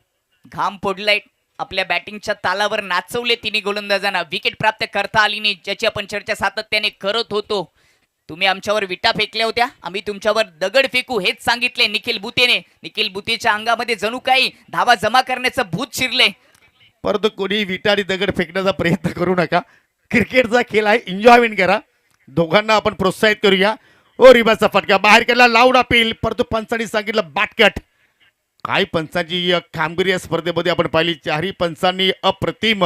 घाम फोडलाय, आपल्या बॅटिंगच्या तालावर नाचवले तिन्ही गोलंदाजांना. विकेट प्राप्त करता आली नाही, ज्याची आपण चर्चा सातत्याने करत होतो. तुम्ही आमच्यावर विटा फेकल्या होत्या, आम्ही तुमच्यावर दगड फेकू हेच सांगितले निखिल भूतेने. निखिल भूतेच्या अंगामध्ये जणू काही धावा जमा करण्याचं भूत शिरले. परंतु कोणी विटा आणि दगड फेकण्याचा प्रयत्न करू नका. क्रिकेटचा खेळ आहे, एन्जॉयमेंट करा. दोघांना आपण प्रोत्साहित करूया. ओ रिबाचा फटका बाहेर केला, लाऊड अपील, परंतु पंचांनी सांगितलं बॅटकट. काय पंचांची कामगिरी या स्पर्धेमध्ये आपण पाहिली. 4ही पंचांनी अप्रतिम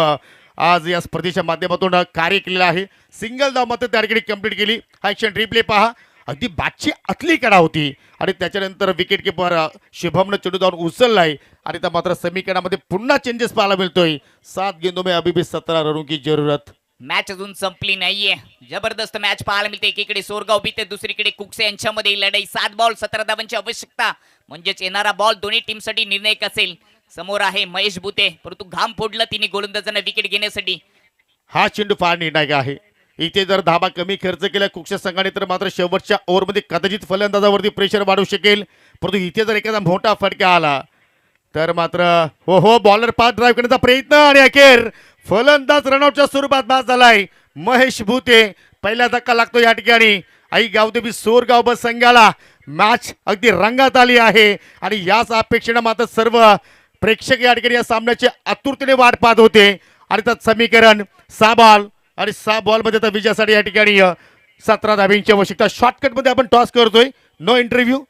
आज या स्पर्धेच्या माध्यमातून कार्य केलेलं आहे. सिंगल धाव मात्र त्या ठिकाणी कंप्लीट केली. हा ॲक्शन रिप्ले पहा, अगदी बॅटची आतली कडा होती आणि त्याच्यानंतर विकेट किपर शुभमनं चेंडू जाऊन उचललाय आणि त्या मात्र समीकरणामध्ये पुन्हा चेंजेस पाहायला मिळतोय. 7 गेंदों में अभी भी 17 रनों की जरूरत. मॅच अजून संपली नाहीये, जबरदस्त मॅच पाहायला मिळते. एकीकडे सोरगाव भीते, दुसरीकडे कुकसे यांच्यामध्ये लढाई. 7 बॉल 17 धावांची आवश्यकता, म्हणजेच येणारा बॉल दोन्ही टीमसाठी निर्णायक असेल. समोर आहे महेश भूते, परंतु घाम फोडला तिने गोलंदाजांना विकेट घेण्यासाठी. हा चेंडू फार निर्णायक आहे. इथे जर धाबा कमी खर्च केला कुकच्या संघाने तर मात्र शेवटच्या ओव्हरमध्ये कदाचित फलंदाजावरती प्रेशर वाढू शकेल. परंतु इथे जर एखादा मोठा फटका आला तर मात्र हो बॉलर पास ड्राईव्ह करण्याचा प्रयत्न आणि अखेर फलंदाज रनआउटच्या स्वरूपात बाद झालाय. महेश भूते पहिला धक्का लागतो या ठिकाणी आई गावदेवी सोरगाव बस संघाला मॅच अगदी रंगात आली आहे आणि याच अपेक्षेनं मात्र सर्व प्रेक्षक या ठिकाणी या सामन्याची आतुरतेने वाट पाहत होते आणि त्यात समीकरण 6 बॉल आणि 6 बॉल मध्ये आता विजयासाठी या ठिकाणी 17 धाबींची आवश्यकता. शॉर्टकट मध्ये आपण टॉस करतोय, नो इंटरव्ह्यू.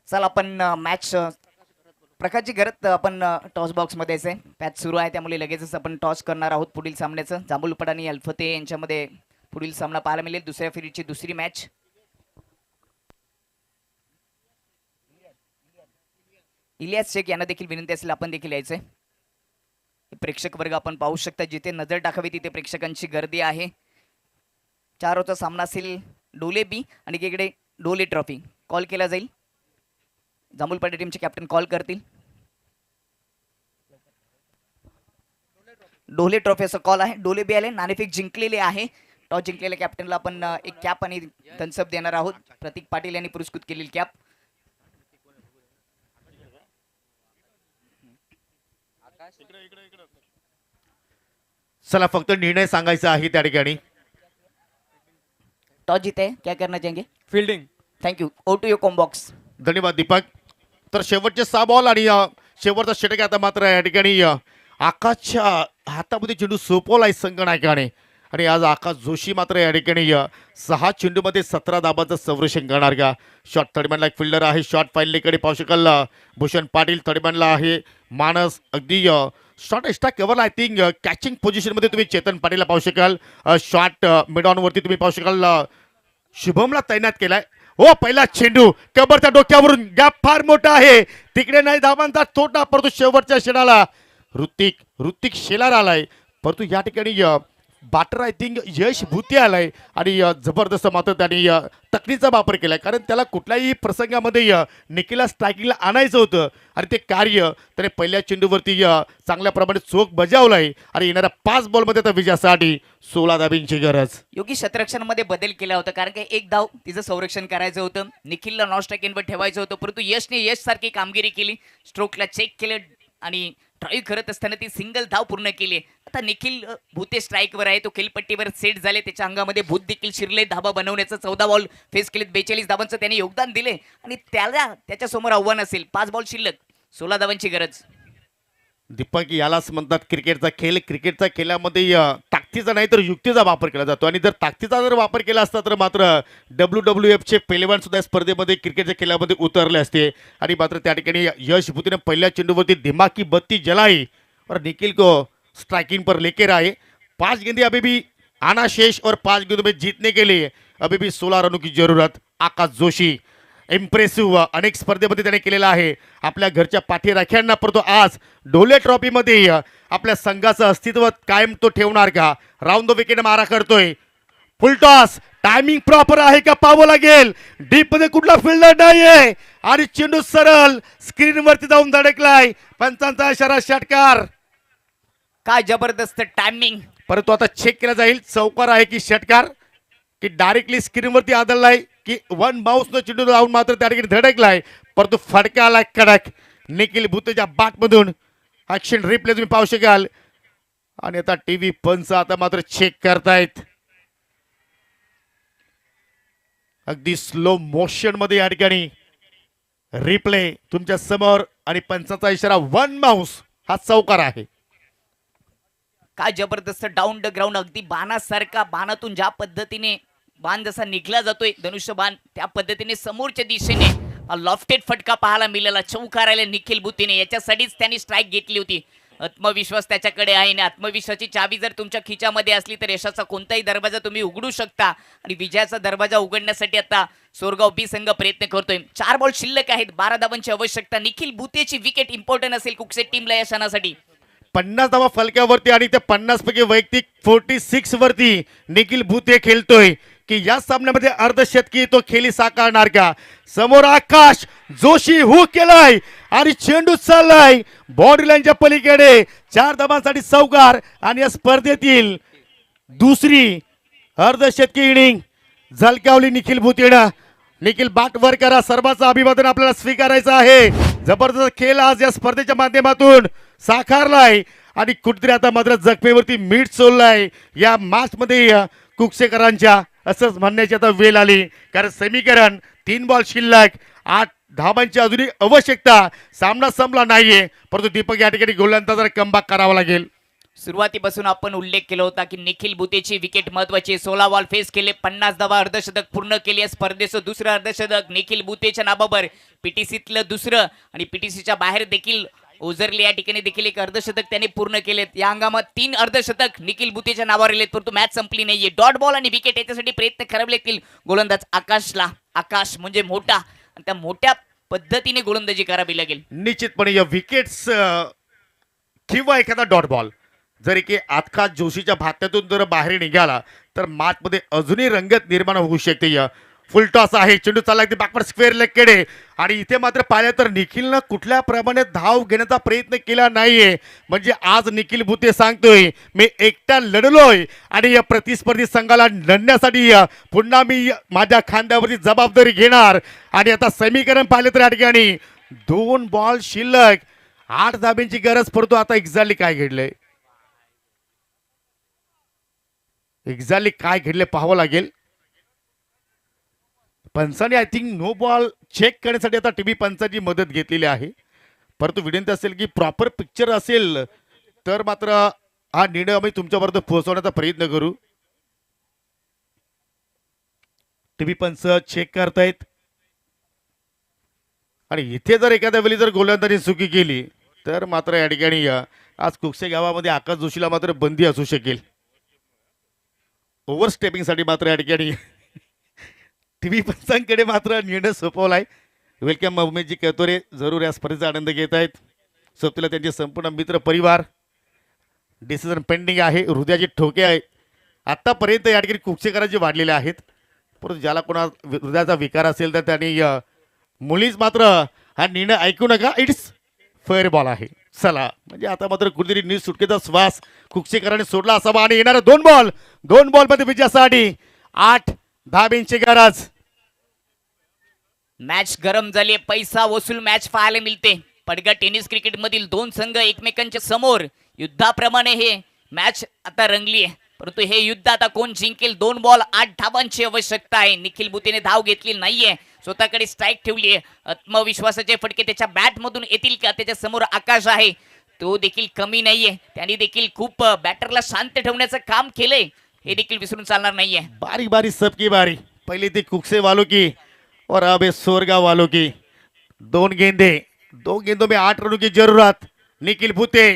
चल आपण मॅच प्रकाशची गरज आपण टॉस बॉक्स मध्ये आहे. मॅच सुरू आहे त्यामुळे लगेचच आपण टॉस करणार आहोत पुढील सामन्याचं. जांभूलपट आणि अल्फते यांच्यामध्ये पुढील सामना पाहायला मिळेल. दुसऱ्या फेरीची दुसरी मॅच. इलियास शेख यांना देखील विनंती असेल आपण देखील यायचंय. प्रेक्षक वर्ग आपण पाहू शकता, जिथे नजर टाकावी तिथे प्रेक्षकांची गर्दी आहे. 4 ओव्हरचा सामना असेल डोले बी आणि इकडे डोले ट्रॉफी. कॉल केला जाईल, जांभूलपाटी टीमचे कॅप्टन कॉल करतील. डोले ट्रॉफी असा कॉल आहे. डोले बी आले, नाणेफेक जिंकलेले आहे. टॉस जिंकलेल्या कॅप्टनला आपण एक कॅप आणि थम्सअप देणार आहोत. प्रतीक पाटील यांनी पुरस्कृत केलेली कॅप. चला फक्त निर्णय सांगायचा आहे त्या ठिकाणी. टॉस जीते क्या करना चाहेंगे? Fielding. Thank you. Over to your com box. धन्यवाद दीपक. तर शेवटचे 6 बॉल आणि शेवटचा षटक आता मात्र या ठिकाणी आकाशच्या हातामध्ये चेंडू सोपवलाय संगणकाने आणि आज आकाश जोशी मात्र या ठिकाणी 6 चेंडूमध्ये 17 धाबांचं संरक्षण करणार का. शॉट थर्डमॅनला एक फिल्डर आहे. शॉट फाईनलीकडे पाहू शकाल भूषण पाटील. थर्डमॅनला आहे मानस. अगदी शॉट एक्स्ट्रा कव्हरला आय थिंक कॅचिंग पोझिशनमध्ये तुम्ही चेतन पाटीलला पाहू शकाल. शॉट मिड ऑन वरती तुम्ही पाहू शकाल शुभमला तैनात केलाय. हो पहिला चेंडू कबरच्या डोक्यावरून गॅप फार मोठा आहे, तिकडे नाही धावांचा तोटा, परंतु शेवटच्या क्षणाला ऋतिक शेलार आलाय. परंतु या ठिकाणी बाटर आय थिंक यश भूते आलाय आणि जबरदस्त मात्र त्यांनी तकनीचा वापर केलाय, कारण त्याला कुठल्याही प्रसंगामध्ये निखिलला स्ट्रायकिंगला आणायचं होतं आणि ते कार्य त्याने पहिल्या चेंडूवरती चांगल्या प्रमाणे चोख बजावलाय आणि येणाऱ्या 5 बॉलमध्ये आता विजयासाठी 16 धाबींची गरज. योगी शतरक्षणामध्ये बदल केला होता, कारण की एक धाव तिचं संरक्षण करायचं होतं, निखिलला नॉन स्ट्रायकिंगवर ठेवायचं होतं, परंतु यशने यश सारखी कामगिरी केली. स्ट्रोकला चेक केलं आणि ड्राईव्ह करत असताना ती सिंगल धाव पूर्ण केली. आता निखिल भूते स्ट्राईकवर आहे, तो खेलपट्टीवर सेट झाले, त्याच्या अंगामध्ये भूत देखील शिरले. धाबा बनवण्याचं 14 बॉल फेस केलेत, 42 धावांचं त्याने योगदान दिले आणि त्याच्यासमोर आव्हान असेल 5 बॉल शिल्लक, 16 धावांची गरज. दीपक यालाच म्हणतात क्रिकेटचा खेळ. क्रिकेटच्या खेळामध्ये ताकदीचा नाही तर युक्तीचा वापर केला जातो आणि जर ताकदीचा जर वापर केला असता तर मात्र WWFचे पैलवान सुद्धा स्पर्धेमध्ये क्रिकेटच्या खेळामध्ये उतरले असते आणि मात्र त्या ठिकाणी यश भूतीने पहिल्या चेंडूवरती दिमागी बत्ती जलाई और निखिल को स्ट्राइकिंग पर लेके रहे. 5 गेंदे अभी भी आना शेष और 5 गेंदों में जीतने के लिए अभी भी 16 रनों की जरूरत. आकाश जोशी इम्प्रेसिव्ह अनेक स्पर्धेमध्ये त्याने केलेला आहे. आपल्या घरच्या पाठीराख्यांना परंतु आज ढोले ट्रॉफीमध्ये आपल्या संघाचं अस्तित्व कायम तो ठेवणार का. राऊंड द विकेट मारा करतोय. फुल टॉस टायमिंग प्रॉपर आहे का पाहावं लागेल. डीप मध्ये कुठला फिल्डर नाहीये आणि चेंडू सरळ स्क्रीनवरती जाऊन धडकलाय. पंचांचा इशारा षटकार. काय जबरदस्त टायमिंग. परंतु आता चेक केला जाईल चौकार आहे की षटकार, की डायरेक्टली स्क्रीनवरती आदळलाय की वन बाउन्स न चेंडू लावून मात्र त्या ठिकाणी धडकलाय, परंतु फडका आलाय कडक निखिल भूतेच्या बॅटमधून. ऍक्शन रिप्ले तुम्ही पाहू शकाल आणि आता टीव्ही पंच आता मात्र चेक करतायत अगदी स्लो मोशन मध्ये या ठिकाणी रिप्ले तुमच्या समोर आणि पंचाचा इशारा वन बाउन्स हा चौकार आहे. काय जबरदस्त डाऊन द ग्राउंड, अगदी बाणासारखा, बाणातून ज्या पद्धतीने बाण जसा निघला जातोय धनुष्य बाण त्या पद्धतीने समोरच्या दिशेने लॉफ्टेड फटका पाहायला मिळाला. चौकार आले निखिल भूतीने, याच्यासाठीच त्यांनी स्ट्राईक घेतली होती. आत्मविश्वास त्याच्याकडे आहे आणि आत्मविश्वासाची चावी जर तुमच्या खिच्यामध्ये असली तर यशाचा कोणताही दरवाजा तुम्ही उघडू शकता आणि विजयाचा दरवाजा उघडण्यासाठी आता सोरगाव बी संघ प्रयत्न करतोय. 4 बॉल शिल्लक आहेत, 12 धावांची आवश्यकता. निखिल भूतेची विकेट इम्पॉर्टंट असेल कुकसेट टीमला या क्षणासाठी. 50 धावा फलक्यावरती आणि त्या 50 पैकी वैयक्तिक 46 वरती निखिल भूते खेळतोय की या सामन्यामध्ये अर्धशतकी तो खेळी साकारणार का. समोर आकाश जोशी हुक केलाय आणि चेंडू चाललाय बॉडी लाईनच्या पलीकडे. 4 धावांसाठी चौकार आणि या स्पर्धेतील दुसरी अर्धशतकी इनिंग झलकावली निखिल भुतेनं. निखिल बाट वर करा, सर्वांचं अभिवादन आपल्याला स्वीकारायचं आहे. जबरदस्त खेळ आज या स्पर्धेच्या माध्यमातून साकारलाय आणि कुठतरी आता मात्र जखमेवरती मीठ सोडलाय या मॅच मध्ये कुकसेकरांच्या, असंच म्हणण्याची आता वेळ आली. कारण समीकरण 3 बॉल शिल्लक, 8 धावांची अजूनही आवश्यकता. सामना संपला नाहीये, परंतु दीपक या ठिकाणी गोलंदाजाला कमबॅक करावा लागेल. सुरुवातीपासून आपण उल्लेख केला होता की निखिल भुतेची विकेट महत्वाची. 16 बॉल फेस केले, 50 धावा, अर्धशतक पूर्ण केली. या स्पर्धेचं दुसरं अर्धशतक निखिल भुतेच्या नावावर. पीटीसीतलं दुसरं आणि पीटीसीच्या बाहेर देखील ओझरले या ठिकाणी देखील एक अर्धशतक त्यांनी पूर्ण केलेत. या हंगामात 3 अर्धशतक निखिल भुतेच्या नावावर आलेत, परंतु मॅच संपली नाहीये. डॉट बॉल आणि विकेट याच्यासाठी प्रयत्न करावे लागतील गोलंदाज आकाशला. आकाश म्हणजे मोठा, आणि त्या मोठ्या पद्धतीने गोलंदाजी करावी लागेल. निश्चितपणे या विकेट्स किंवा एखादा डॉट बॉल जरी की आकाश जोशीच्या भात्यातून जर बाहेर निघाला तर मॅच मध्ये अजूनही रंगत निर्माण होऊ शकते. फुल टॉस आहे, चेंडू चालला अगदी बॅकवर्ड स्क्वेअर लेगकडे, आणि इथे मात्र पाहिलं तर निखिलनं कुठल्या प्रमाणे धाव घेण्याचा प्रयत्न केला नाहीये. म्हणजे आज निखिल भुते सांगतोय मी एकटा लढलोय आणि या प्रतिस्पर्धी संघाला लढण्यासाठी पुन्हा मी माझ्या खांद्यावरती जबाबदारी घेणार. आणि आता समीकरण पाहिलं तर या ठिकाणी 2 बॉल शिल्लक, 8 धाब्यांची गरज पडतो. आता एक्झॅक्टली काय घडलंय, एक्झॅक्टली काय घडले पाहावं लागेल. पंचाने I think no ball check करण्यासाठी आता टीव्ही पंचाची मदत घेतलेली आहे. परंतु विनंती असेल की प्रॉपर पिक्चर असेल तर मात्र हा निर्णय आम्ही तुमच्यापर्यंत पोहोचवण्याचा प्रयत्न करू. टीव्ही पंच चेक करतायत आणि इथे जर एखाद्या वेळी जर गोलंदाजी चुकी केली तर मात्र या ठिकाणी आज कुकसे गावामध्ये आकाश जोशीला मात्र बंदी असू शकेल. ओव्हर स्टेपिंगसाठी मात्र या ठिकाणी टीव्ही पंचांकडे मात्र निर्णय सोपवलाय. वेलकम उमेशजी कतोरे जरूर या स्पर्धेचा आनंद घेत आहेत. सोबतीला त्यांचे संपूर्ण मित्र परिवार. डिसिजन पेंडिंग आहे, हृदयाची ठोके आहे आतापर्यंत या ठिकाणी कुकसेकरांचे वाढलेले आहेत. परंतु ज्याला कोणा हृदयाचा विकार असेल तर त्यांनी मुलीच मात्र हा निर्णय ऐकू नका, इट्स फेअर बॉल आहे. चला, म्हणजे आता मात्र कुठेतरी न्यूज सुटकेचा श्वास कुकसेकरांनी सोडला असावा. आणि येणारा 2 बॉल मध्ये विजयासाठी 8 धाब्यांची गरज. मॅच गरम झाली, पैसा वसूल मॅच पाहायला मिळते. पडगा टेनिस क्रिकेट मधील 2 संघ एकमेकांच्या समोर युद्धाप्रमाणे हे मॅच आता रंगली आहे. परंतु हे युद्ध आता कोण जिंकेल. 2 बॉल 8 धावांची आवश्यकता आहे. निखिल भुतेने धाव घेतली नाहीये, स्वतःकडे स्ट्राईक ठेवली आहे. आत्मविश्वासाचे फटके त्याच्या बॅट मधून येतील का. त्याच्या समोर आकाश आहे, तो देखील कमी नाहीये. त्यांनी देखील खूप बॅटरला शांत ठेवण्याचं काम केलंय, हे देखील विसरून चालणार नाहीये. बारी बारी सबकी बारी. पहले थी कुकसे वालों की और अब है सोरगांव वालों की. 2 गेंदों में 8 रनों की जरूरत. निखिल भुते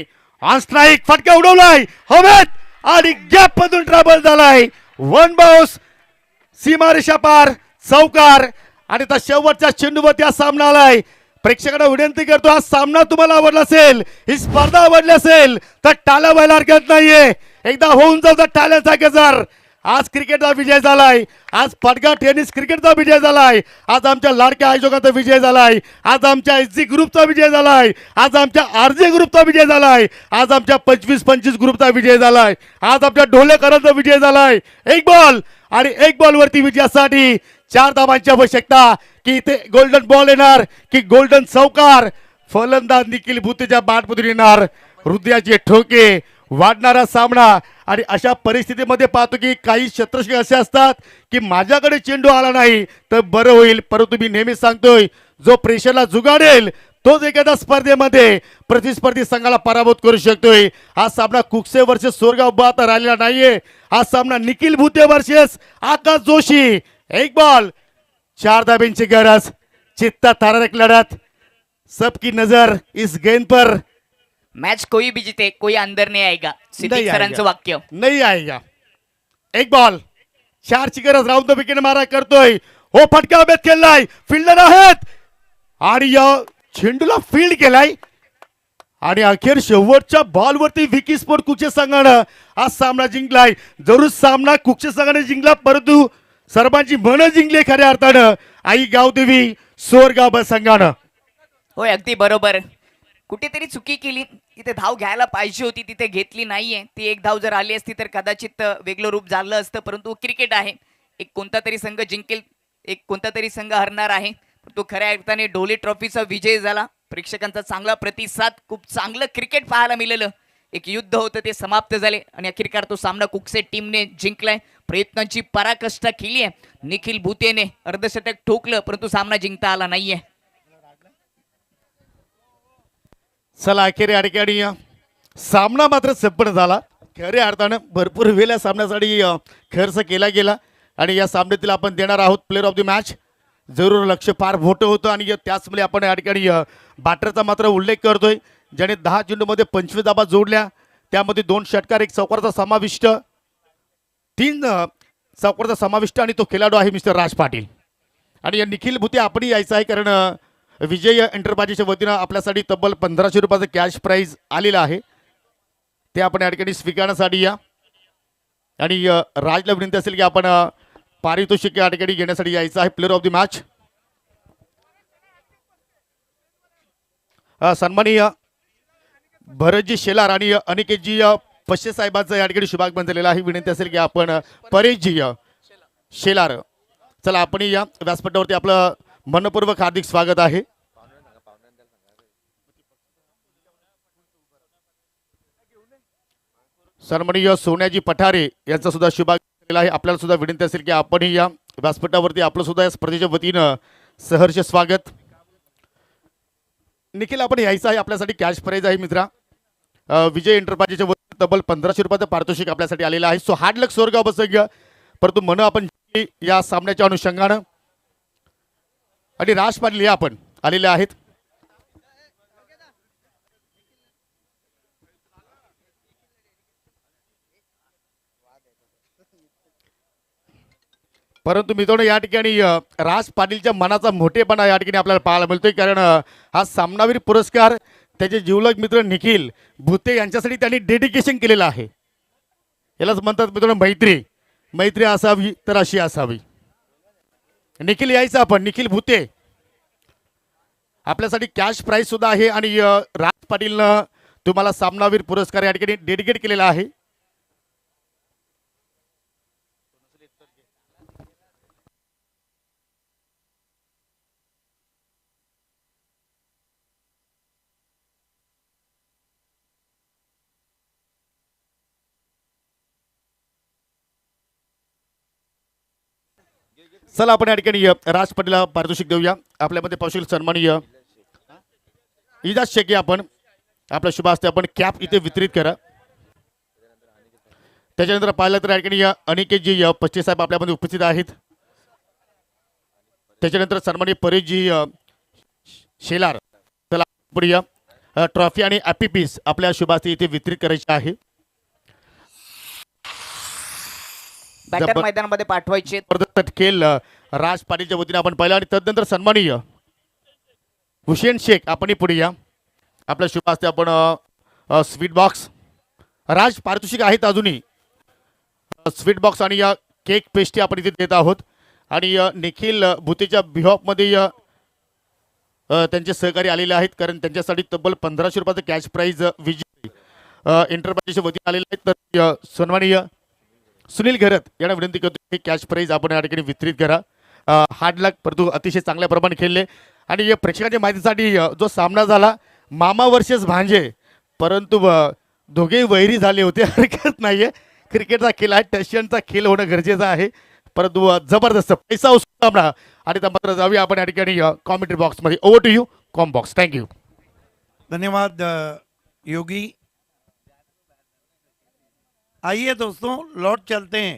ऑन स्ट्राइक, फटका उडवलाय हवेत आणि गॅप मधून ट्रबल झालाय. 1 बाउन्स, सीमारेषा पार, चौकार. आणि आता शेवटच्या चेंडूवरती हा सामना आलाय. प्रेक्षकांना विनंती करतो, हा सामना तुम्हाला आवडला असेल, ही स्पर्धा आवडली असेल तर टाळ्या व्हायला हरकत नाहीये. एकदा होऊन जाऊ तर टाळ्यांचा गजर. आज क्रिकेटचा विजय झालाय, आज पडगा टेनिस क्रिकेटचा विजय झालाय, आज आमच्या लाडक्या आयोजकांचा विजय झालाय, आज आमच्या एसजी ग्रुपचा विजय झालाय, आज आमच्या आरजे ग्रुपचा विजय झालाय, आज आमच्या 25-25 ग्रुपचा विजय झालाय, आज आमच्या ढोलेकरांचा विजय झालाय. 1 बॉल आणि 1 बॉल वरती विजयासाठी 4 धावांची आवश्यकता. की इथे गोल्डन बॉल येणार की गोल्डन चौकार. फलंदाज निखिल भुतेच्या बॅटमधून येणार. हृदयाचे ठोके, वाढणारा सामना. आणि अशा परिस्थितीमध्ये पाहतो की काही क्षेत्ररक्षक असे असतात की माझ्याकडे चेंडू आला नाही तर बरं होईल, परंतु मी नेहमी सांगतोय जो प्रेशरला जुगाडेल तोच एखाद्या स्पर्धेमध्ये प्रतिस्पर्धी संघाला पराभूत करू शकतोय. हा सामना कुकसे वर्सेस सोरगाव बात राहिलेला नाहीये. हा सामना निखिल भुते वर्सेस आकाश जोशी. 1 बॉल 4 धाब्यांची गरज. चित्ता थरारक लढत. सबकी नजर इस गेंद पर. मॅच कोई भी जीते कोई अंदर नहीं आएगा, सिद्दीक सरांचं वाक्य. नाही आएगा. 1 बॉल 4 ची गरज. राऊंड द विकेट मारा करतोय. हो, फटका हवेत खेळलाय, फिल्डर आहेत आणि या चेंडूला फील्ड केलाय. आणि अखेर शेवटच्या बॉलवरती विकी स्पोर्ट कुकचे संघानं हा सामना जिंकलाय. जरूर सामना कुकचे संघाने जिंकला, परंतु सर्वांची मन जिंकली खऱ्या अर्थानं आई गावदेवी सोरगाव संघानं. होय, अगदी बरोबर. कुठेतरी चुकी केली, तिथे धाव घ्यायला पाहिजे होती, तिथे घेतली नाहीये. ती 1 धाव जर आली असती तर कदाचित वेगळं रूप झालं असतं. परंतु क्रिकेट आहे, एक कोणता तरी संघ जिंकेल, एक कोणता तरी संघ हरणार आहे. तो खऱ्या अर्थाने ढोले ट्रॉफीचा विजय झाला. प्रेक्षकांचा चांगला प्रतिसाद, खूप चांगलं क्रिकेट पाहायला मिळालं. एक युद्ध होतं ते समाप्त झाले आणि अखेरकार तो सामना कुकसेट टीमने जिंकलाय. प्रयत्नांची पराकाष्ठा केली आहे. निखिल भुतेने अर्धशतक ठोकलं परंतु सामना जिंकता आला नाहीये. चला अखेर या ठिकाणी सामना मात्र संपन्न झाला. खऱ्या अर्थानं भरपूर वेळ या सामन्यासाठी खर्च केला गेला आणि या सामन्यातील आपण देणार आहोत प्लेअर ऑफ द मॅच. जरूर लक्ष फार मोठं होतं आणि त्याचमुळे आपण या ठिकाणी बॅटरचा मात्र उल्लेख करतोय, ज्याने 10 चेंडूमध्ये 25 धावा जोडल्या. त्यामध्ये 2 षटकार, 1 चौकारचा समाविष्ट, 3 चौकारचा समाविष्ट आणि तो खेळाडू आहे मिस्टर राज पाटील. आणि या निखिल भुते आपण यायचं आहे कारण विजय एंटरप्राइजेसच्या वतीनं आपल्यासाठी तब्बल 1500 रुपयाचं कॅश प्राईज आलेलं आहे. ते आपण या ठिकाणी स्वीकारण्यासाठी या. आणि राजला विनंती असेल की आपण पारितोषिक या ठिकाणी घेण्यासाठी यायचं आहे. प्लेअर ऑफ द मॅच सन्माननीय भरतजी शेलार आणि अनिकेतजी पश्चे साहेबांचं या ठिकाणी शुभागमन झालेलं आहे. विनंती असेल की आपण परेशजी शेलार, चला आपण या व्यासपीठावरती आपलं मनपूर्वक हार्दिक स्वागत आहे. सन्माननीय सोन्याजी पठारे यांचा सुद्धा शुभागमन झालेला आहे. आपल्याला सुद्धा विनंती असेल की आपण या व्यासपीठावरती आपलं सुद्धा या स्पर्धेच्या वतीनं सहर्ष स्वागत. निखिल आपण यायचं आहे, आपल्यासाठी कॅश प्राईज आहे मित्रा. विजय एंटरप्राइजेसच्या वतीनं तब्बल 1500 रुपयाचं पारितोषिक आपल्यासाठी आलेलं आहे. सो हार्ड लक सोरगाव बसंग, परंतु मन आपण या सामन्याच्या अनुषंगानं आणि राज पाटील या आपण आलेले आहेत. परंतु मित्रांनो या ठिकाणी राज पाटीलच्या मनाचा मोठेपणा या ठिकाणी आपल्याला पाहायला मिळतोय, कारण हा सामनावीर पुरस्कार त्याचे जिवलग मित्र निखिल भुते यांच्यासाठी त्यांनी डेडिकेशन केलेलं आहे. यालाच म्हणतात मित्रांनो मैत्री. मैत्री असावी तर अशी असावी. निखिल यायचं आपण, निखिल भुते आपल्यासाठी कॅश प्राईज सुद्धा आहे आणि राज पाटीलनं तुम्हाला सामनावीर पुरस्कार या ठिकाणी डेडिकेट केलेला आहे. चला आपण या ठिकाणी राज पाटीलला पारितोषिक देऊया. आपल्यामध्ये पावशील सन्माननीय इजाज शेख आपण आपल्या शुभ हस्ते आपण कॅप इथे वितरित करा. त्याच्यानंतर पाहिलं तर या ठिकाणी अनिकेतजी पच्चे साहेब आपल्यामध्ये उपस्थित आहेत. त्याच्यानंतर सन्माननीय परेशजी शेलार, चला पुढे ट्रॉफी आणि ॲपी पीस आपल्या शुभ हस्ते इथे वितरित करायची आहे. बॅटर मैदानामध्ये पाठवायचे. जबरदस्त खेळ राज पाटीलच्या वतीने आपण पाहिलं आणि तदनंतर सन्माननीय हुसेन शेख आपण पुढे या. आपल्या शुभ हस्ते आपण स्वीट बॉक्स, राज पारितोषिक आहेत अजूनही, स्वीट बॉक्स आणि केक पेस्ट्री आपण इथे देत आहोत. आणि निखिल भुतेच्या बिहॉफमध्ये त्यांचे सहकारी आलेले आहेत, कारण त्यांच्यासाठी तब्बल 1500 रुपयाचं कॅश प्राईज विजय एंटरप्राइजेसच्या वतीने आलेले आहेत. तर सन्माननीय सुनील घरत यांना विनंती करतो की कॅश प्राईज आपण या ठिकाणी वितरित करा. हार्ड लक, परंतु अतिशय चांगल्या प्रमाणे खेळले. आणि या प्रेक्षकांच्या माहितीसाठी जो सामना झाला मामा वर्सेस भांजे, परंतु दोघेही वैरी झाले होते. हरकत नाहीये, क्रिकेटचा खेळ आहे, टशियनचा खेळ होणं गरजेचं आहे, परंतु जबरदस्त पैसा उसळला सामना. आणि मात्र जाऊया आपण या ठिकाणी कॉमेंट्री बॉक्समध्ये. Over to you com box. Thank you. धन्यवाद योगी. आइए दोस्तों, लौट चलते हैं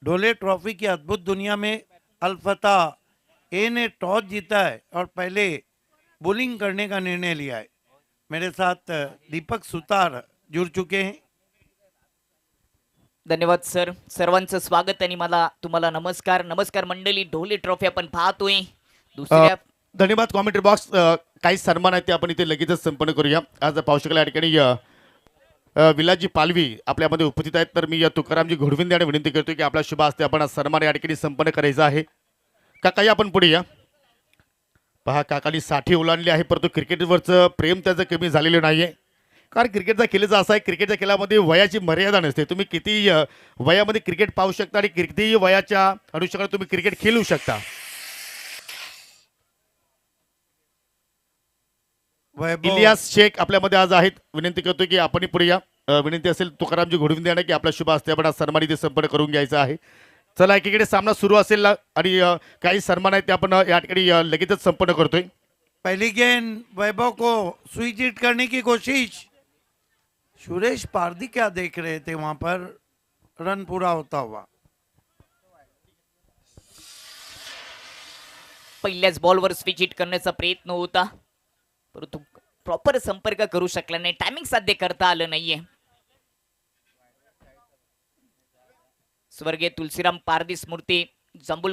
ढोले ट्रॉफी की अद्भुत दुनिया में. अल्फता ए ने टॉस जीता है और पहले बॉलिंग करने का निर्णय लिया है. मेरे साथ दीपक सुतार जुड़ चुके हैं. धन्यवाद सर, सर्वांचं स्वागत आणि मला तुम्हाला नमस्कार. नमस्कार मंडळी, ढोले ट्रॉफी आपण पाहतोय. दुसऱ्या धन्यवाद कॉमेंट्री बॉक्स. काही सन्मान आहेत ते आपण इथे लगेचच संपन्न करूया. आज पाहू शकला या ठिकाणी विलाजी पालवी आपल्यामध्ये उपस्थित आहेत. तर मी तुकारामजी घोडविंदे यांना विनंती करतो की आपल्या शुभ हस्ते आपण सन्मान या ठिकाणी संपन्न करायचा आहे. काका या आपण पुढे या. पहा काकानी 60 ओलांडली आहे, परंतु क्रिकेटवरचं प्रेम त्याचं कमी झालेलं नाहीये. कारण क्रिकेटचा खेळचा असा आहे, क्रिकेटच्या खेळामध्ये वयाची मर्यादा नसते. तुम्ही किती वयामध्ये क्रिकेट पाहू शकता आणि कितीही वयाच्या अनुषंगाने तुम्ही क्रिकेट खेळू शकता. वैभव इलियास शेख आपल्यामध्ये आज आहेत. विनंती करतो की आपण पुढे या. विनंती असेल तुकारामजी घोडविंदे यांना की आपला शुभ हस्ते आपण सन्मान इथे संपन्न करून घ्यायचा आहे. चला एकीकडे सामना सुरू असेल आणि काही सन्मान आहेत ते आपण या ठिकाणी लगेचच संपन्न करतोय. पहली गेंद वैभव को स्विच हिट करने की कोशिश. सुरेश पारदी क्या देख रहे थे वहां पर, रन पूरा होता हुआ. पहिल्याच बॉलवर स्विच हिट करण्याचा प्रयत्न होता, परंतु प्रॉपर संपर्क करू शकला नाही, टायमिंग साध्य करता आलं नाहीये. स्वर्गीय तुलसीराम पारदी स्मृती जंबुल